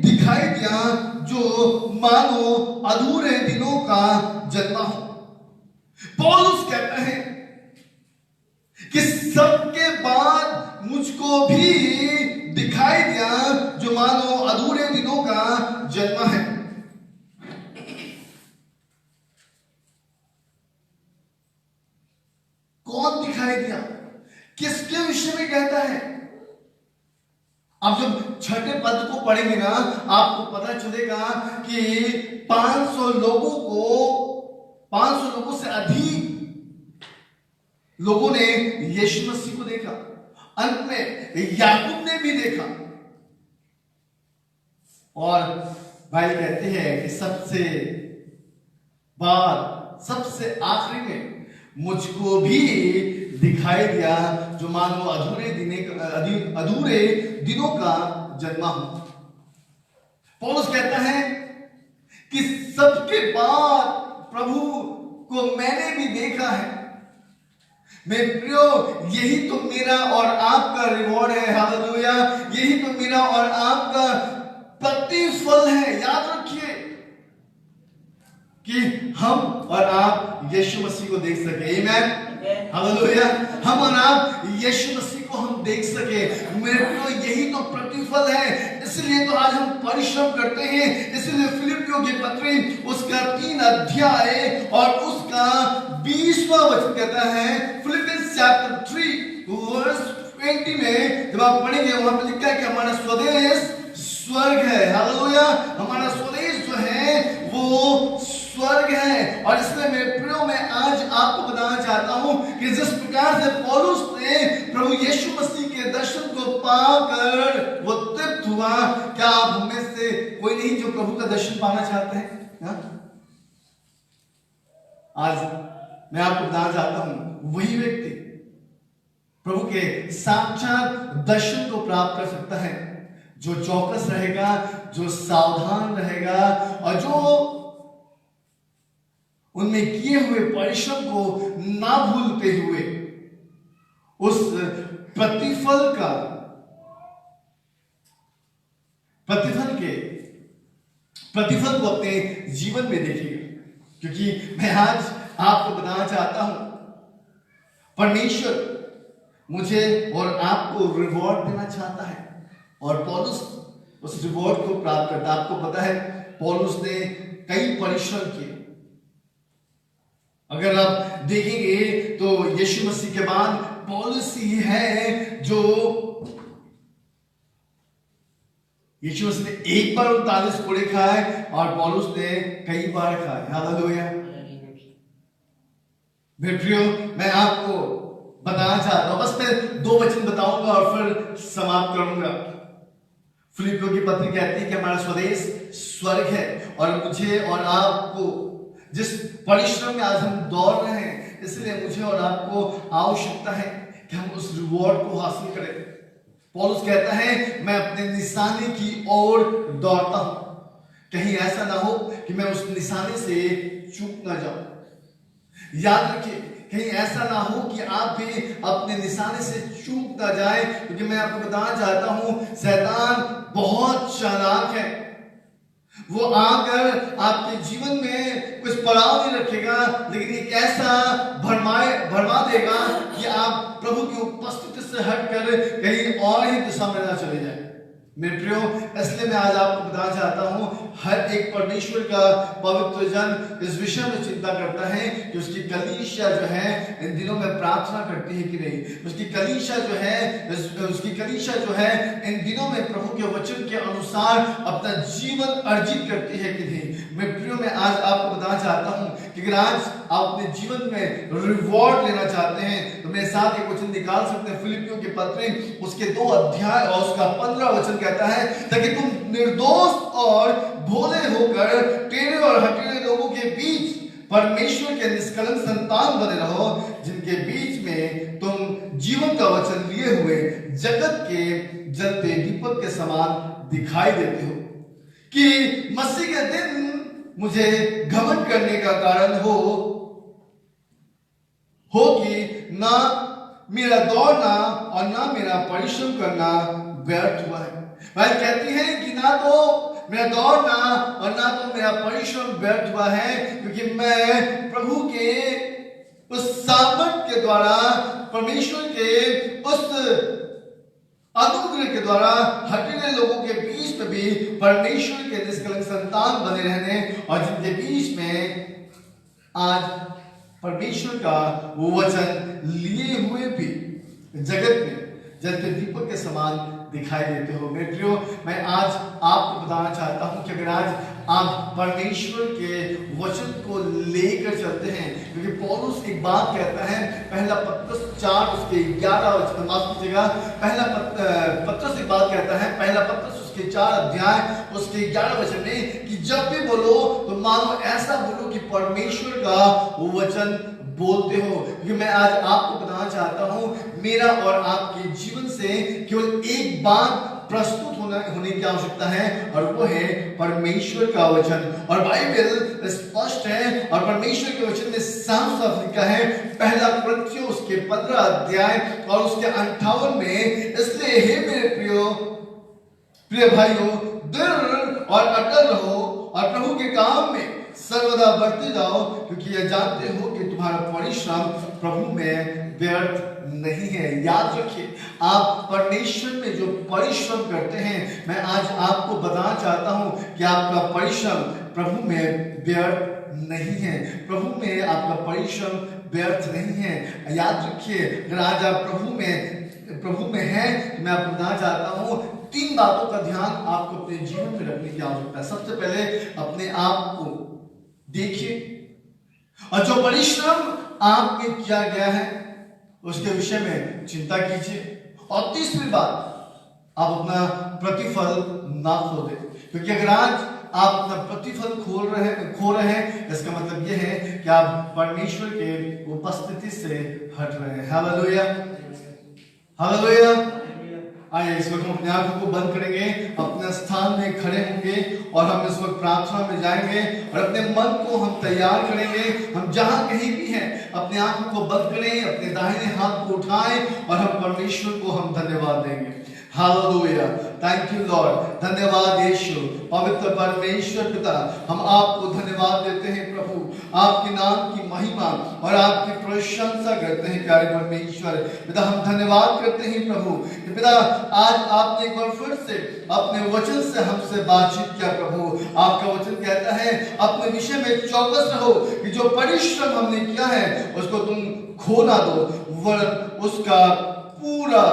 S2: दिखाई दिया जो मानो अधूरे दिनों का जन्मा हो। पौलुस कहता है कि सबके बाद मुझको भी दिखाई दिया जो मानो अधूरे दिनों का जन्मा है। कौन दिखाई दिया? किसके विषय में कहता है? आप जब छठे पद को पढ़ेंगे ना, आपको पता चलेगा कि 500 लोगों से अधिक लोगों ने यीशु मसीह को देखा। अंत में याकूब ने भी देखा, और भाई कहते हैं कि सबसे आखिरी में मुझको भी दिखाई दिया जो मानो अधूरे दिनों का जन्मा हो। पौलुस कहता है कि सबके बाद प्रभु को मैंने भी देखा है। मेरे प्रियो, यही तो मेरा और आपका रिवॉर्ड है। हालेलुया! यही तो मेरा और आपका प्रतिफल है। याद रखिए कि हम और आप यीशु मसीह को देख सके। आमीन, हालेलुया! हम और आप यीशु मसीह को हम देख सके। मेरे को यही तो प्रतिफल है। इसलिए तो आज हम परिश्रम करते हैं। इसलिए फिलिपियों के पत्री उसका 3 अध्याय और उसका 20वां वचन कहता है, फिलिपियंस चैप्टर 3 वर्स 20 में जब आप पढ़ेंगे, वहां पर लिखा है कि हमारा स्वदेश स्वर्ग है। हालेलुया! हमारा स्वदेश जो है वो स्वर्ग है। और इसलिए मेरे प्रियो मैं आज आपको बताना चाहता हूं कि जिस प्रकार से पौलुस ने प्रभु यीशु मसीह के दर्शन को पाकर वो तृप्त हुआ, क्या आप हमें से कोई नहीं जो प्रभु का दर्शन पाना चाहते हैं? हा? आज मैं आपको बताना चाहता हूं वही व्यक्ति प्रभु के साक्षात दर्शन को प्राप्त कर सकता है जो चौकस रहेगा, जो सावधान रहेगा और जो उनमें किए हुए परिश्रम को ना भूलते हुए उस प्रतिफल को अपने जीवन में देखेगा। क्योंकि मैं आज आपको बताना चाहता हूं परमेश्वर मुझे और आपको रिवॉर्ड देना चाहता है और पौलुस उस रिवॉर्ड को प्राप्त करता। आपको पता है पौलुस ने कई परिश्रम किए। अगर आप देखेंगे तो यीशु मसीह के बाद पौलुस ही है जो यीशु मसीह ने एक बार 39 कोड़े खाए और पौलुस ने कई बार खाए। हालेलुया। मेरे प्रियो मैं आपको बताना चाहता हूं, बस मैं 2 वचन बताऊंगा और फिर समाप्त करूंगा। फिलिपियों की पत्री कहती है कि हमारा स्वदेश स्वर्ग है और मुझे और आपको जिस परिश्रम में आज हम दौड़ रहे हैं, इसलिए मुझे और आपको आवश्यकता है कि हम उस रिवॉर्ड को हासिल करें। पौलुस कहता है मैं अपने निशाने की ओर दौड़ता हूं, कहीं ऐसा ना हो कि मैं उस निशाने से चूक ना जाऊं। याद रखिए कहीं ऐसा ना हो कि आप भी अपने निशाने से चूक ना जाए, क्योंकि मैं आपको बताना चाहता हूं शैतान बहुत चालाक है। वो आकर आपके जीवन में कुछ पड़ाव नहीं रखेगा, लेकिन एक ऐसा भरमा देगा कि आप प्रभु की उपस्थिति से हटकर कहीं और ही दिशा में ना चले जाए। मेरे प्रियो इसलिए मैं आज आपको बताना चाहता हूं हर एक परमेश्वर का पवित्र जन इस विषय में चिंता करता है कि उसकी कलीसिया जो है इन दिनों में प्रार्थना करती है कि नहीं, उसकी कलीसिया जो है इन दिनों में प्रभु के वचन के अनुसार अपना जीवन अर्जित करती है कि नहीं। मेरे प्रियो मैं आज आपको बताना चाहता हूं कि अगर आज आप अपने जीवन में रिवॉर्ड लेना चाहते हैं तो मेरे साथ एक वचन निकाल सकते हैं। फिलिपियों के पत्र उसके 2 अध्याय और उसका 15 वचन कहता है ताकि तुम निर्दोष और भोले होकर टेढ़े और हठीले लोगों के बीच परमेश्वर के निष्कलंक संतान बने रहो, जिनके बीच में तुम जीवन का वचन लिए हुए जगत के जलते दीपक के समान दिखाई देते हो, कि मसीह के दिन मुझे घमंड करने का कारण हो कि ना मेरा दौड़ना और ना मेरा परिश्रम करना व्यर्थ हुआ है। वह कहती है कि ना तो मेरा दौड़ना और ना तो मेरा परिश्रम व्यर्थ हुआ है, क्योंकि मैं प्रभु के उस सामर्थ के द्वारा, परमेश्वर के उस अनुग्रह के द्वारा हठीले लोगों के बीच में भी परमेश्वर के निष्कलंक संतान बने रहने और जिनके बीच में आज परमेश्वर का वो वचन लिए हुए भी जगत में जलते दीपक के समान दिखाई देते हो। मेरे प्रियो मैं आज आपको बताना चाहता हूं कि अगर आज आप परमेश्वर के वचन को लेकर चलते हैं, क्योंकि पौलुस एक बात कहता है, पहला पत्रस 4 उसके 11 वचन, माफ कीजिएगा, पहला पत्रस एक बात कहता है, पहला पत्रस उसके 4 अध्याय उसके 11 वचन में कि जब भी बोलो तो मानो ऐसा बोलो कि परमेश्वर का वो वचन बोलते हो। क्योंकि मैं आज आपको बताना चाहता हूं मेरा और आपके जीवन से केवल एक बात प्रस्तुत होने की आवश्यकता है और वो है परमेश्वर का वचन। और बाइबल स्पष्ट है और परमेश्वर के वचन में साफ साफ लिखा है, पहला कुरिन्थियों उसके 15 अध्याय और उसके 58 में, इसलिए हे मेरे प्रिय भाइयों दृढ़ और अटल रहो और प्रभु के काम में सर्वदा बढ़ते जाओ, क्योंकि यह जानते हो कि तुम्हारा परिश्रम प्रभु में व्यर्थ नहीं है। याद रखिए आप परमेश्वर में जो परिश्रम करते हैं, मैं आज आपको बताना चाहता हूं कि आपका परिश्रम प्रभु में व्यर्थ नहीं है, प्रभु में आपका परिश्रम व्यर्थ नहीं है। याद रखिए अगर आज आप प्रभु में है, मैं आपको बताना चाहता हूं 3 बातों का ध्यान आपको अपने जीवन में रखने की आवश्यकता है। सबसे पहले अपने आप को देखिए और जो परिश्रम आपने किया गया है उसके विषय में चिंता कीजिए। और तीसरी बात, आप अपना प्रतिफल ना खो दे, क्योंकि अगर आज आप अपना प्रतिफल खो रहे हैं, इसका मतलब यह है कि आप परमेश्वर के उपस्थिति से हट रहे हैं। Hallelujah, hallelujah. आइए इस वक्त हम अपने आंखों को बंद करेंगे, अपने स्थान में खड़े होंगे और हम इस वक्त प्रार्थना में जाएंगे और अपने मन को हम तैयार करेंगे। हम जहां कहीं भी हैं अपने आंखों को बंद करें, अपने दाहिने हाथ को उठाएं और हम परमेश्वर को हम धन्यवाद देंगे। हालेलुया, थैंक यू लॉर्ड, धन्यवाद यीशु। पवित्र परमेश्वर पिता, हम आपको धन्यवाद देते हैं प्रभु, आपके नाम की महिमा और आपकी प्रशंसा करते हैं प्यारे परमेश्वर पिता। हम धन्यवाद करते हैं प्रभु पिता, आज आपने एक बार फिर से अपने वचन से हमसे बातचीत किया प्रभु। आपका वचन कहता है अपने विषय में चौकस रहो कि जो परिश्रम हमने किया है उसको तुम खो ना दो, वरन उसका पूरा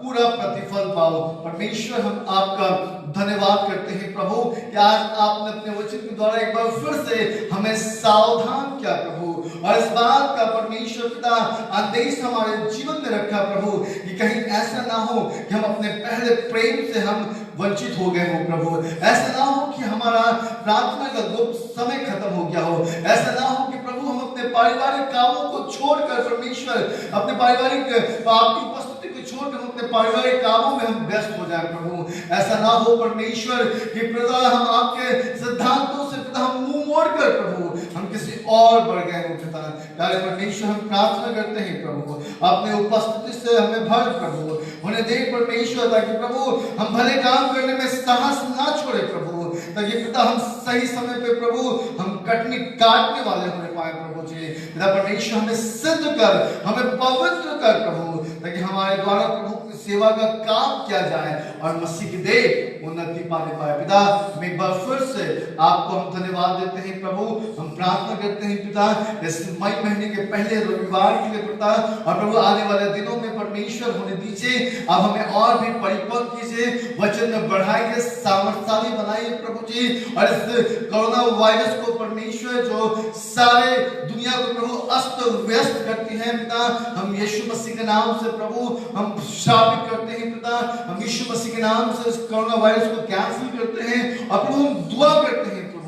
S2: प्रतिफल पाओ। परमेश्वर, हम आपका धन्यवाद करते हैं प्रभु कि आज आपने अपने वचन के द्वारा एक बार फिर से हमें सावधान किया प्रभु, और इस बात का परमेश्वर पिता आदेश हमारे जीवन में रखा प्रभु कि कहीं ऐसा ना हो कि हम अपने पहले प्रेम से हम वंचित हो गए हो प्रभु। ऐसा ना हो कि हमारा प्रार्थना का गुप्त समय खत्म हो गया हो। ऐसा ना हो कि प्रभु हम अपने पारिवारिक कामों को छोड़कर परमेश्वर अपने पारिवारिक आपकी उपस्थिति को छोड़कर हम अपने पारिवारिक कामों में हम व्यस्त हो जाए प्रभु। ऐसा ना हो परमेश्वर कि पिता हम आपके सिद्धांतों से पिता हम मुंह मोड़ कर प्रभु हम किसी और बढ़ गए हो पिता। प्यारे परमेश्वर, हम प्रार्थना करते हैं प्रभु अपने उपस्थिति से हमें भर प्रभु उन्हें दे परमेश्वर, ताकि प्रभु हम भले काम करने में साहस ना छोड़े प्रभु, ताकि पिता हम सही समय पे प्रभु हम कटनी काटने वाले होने पाए प्रभु जी। पिता परमेश्वर, हमें सिद्ध कर, हमें पवित्र कर प्रभु, ताकि हमारे द्वारा प्रभु की सेवा का काम किया जाए और मसीह की देह उन्नति पाने पाए। पिता, हम एक बार फिर से आपको हम धन्यवाद देते हैं प्रभु। हम प्रार्थना करते हैं पिता इस मई महीने के पहले रविवार के लिए पिता, और प्रभु आने वाले दिनों में परमेश्वर होने दीजिए। अब हमें और भी परिपक्व कीजिए, वचन में बढ़ाइए, सामर्थ्यशाली बनाइए प्रभु जी। और इस कोरोना वायरस को परमेश्वर जो सारे दुनिया को प्रभु अस्त व्यस्त करती है पिता, हम यीशु मसीह के नाम से प्रभु हम शापित करते हैं पिता। हम यीशु मसीह के नाम से इस कोरोना वायरस को कैंसिल करते हैं और प्रभु हम दुआ करते हैं प्रभु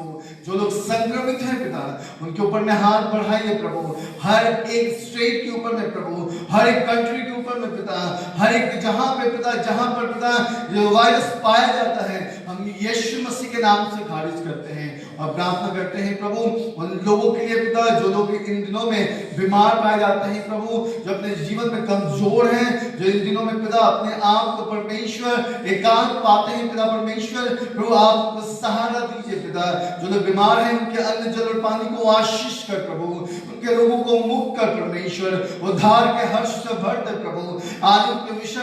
S2: जो लोग संक्रमित हैं पिता उनके ऊपर में हाथ बढ़ाइए प्रभु। हर एक स्टेट के ऊपर में प्रभु, हर एक कंट्री के ऊपर में पिता, हर एक जहां पे पिता, जहां पर पिता जो वायरस पाया जाता है, हम यीशु मसीह के नाम से खारिज करते हैं और प्रार्थना करते हैं प्रभु उन लोगों के लिए पिता जो लोग इन दिनों में बीमार पाए जाते हैं प्रभु, जो अपने जीवन में कमजोर हैं, जो इन दिनों में पिता अपने आप को परमेश्वर एकांत पाते हैं पिता परमेश्वर, प्रभु आप सहारा दीजिए पिता। जो लोग बीमार हैं उनके अन्न जल और पानी को आशीष कर प्रभु, उनके रोगों को मुक्त कर परमेश्वर, उद्धार के हर्ष से भर दे प्रभु। आज उनके विषय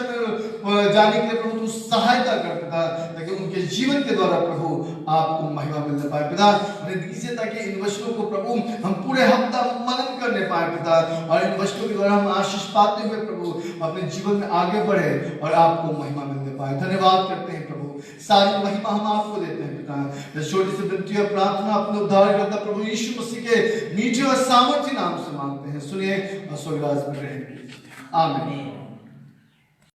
S2: में जाने के लिए प्रभु तू सहायता कर पिता, ताकि उनके जीवन के द्वारा प्रभु आपको महिमा मिलने पाए पिता। उन्हें दीजिए ताकि इन वचनों को प्रभु हम पूरे हफ्ता मनन करने पाए पिता, और इन वचनों के द्वारा हम आशीष पाते हुए प्रभु अपने जीवन में आगे बढ़े और आपको महिमा मिलने पाए। धन्यवाद करते हैं प्रभु, सारी महिमा हम आपको देते हैं पिता। इस छोटी सी विनती और प्रार्थना अपने उद्धारकर्ता प्रभु यीशु मसीह के मीठे और सामर्थ्य नाम से मांगते हैं, सुनिए और स्वर्गराज में रहेंगे। आमीन।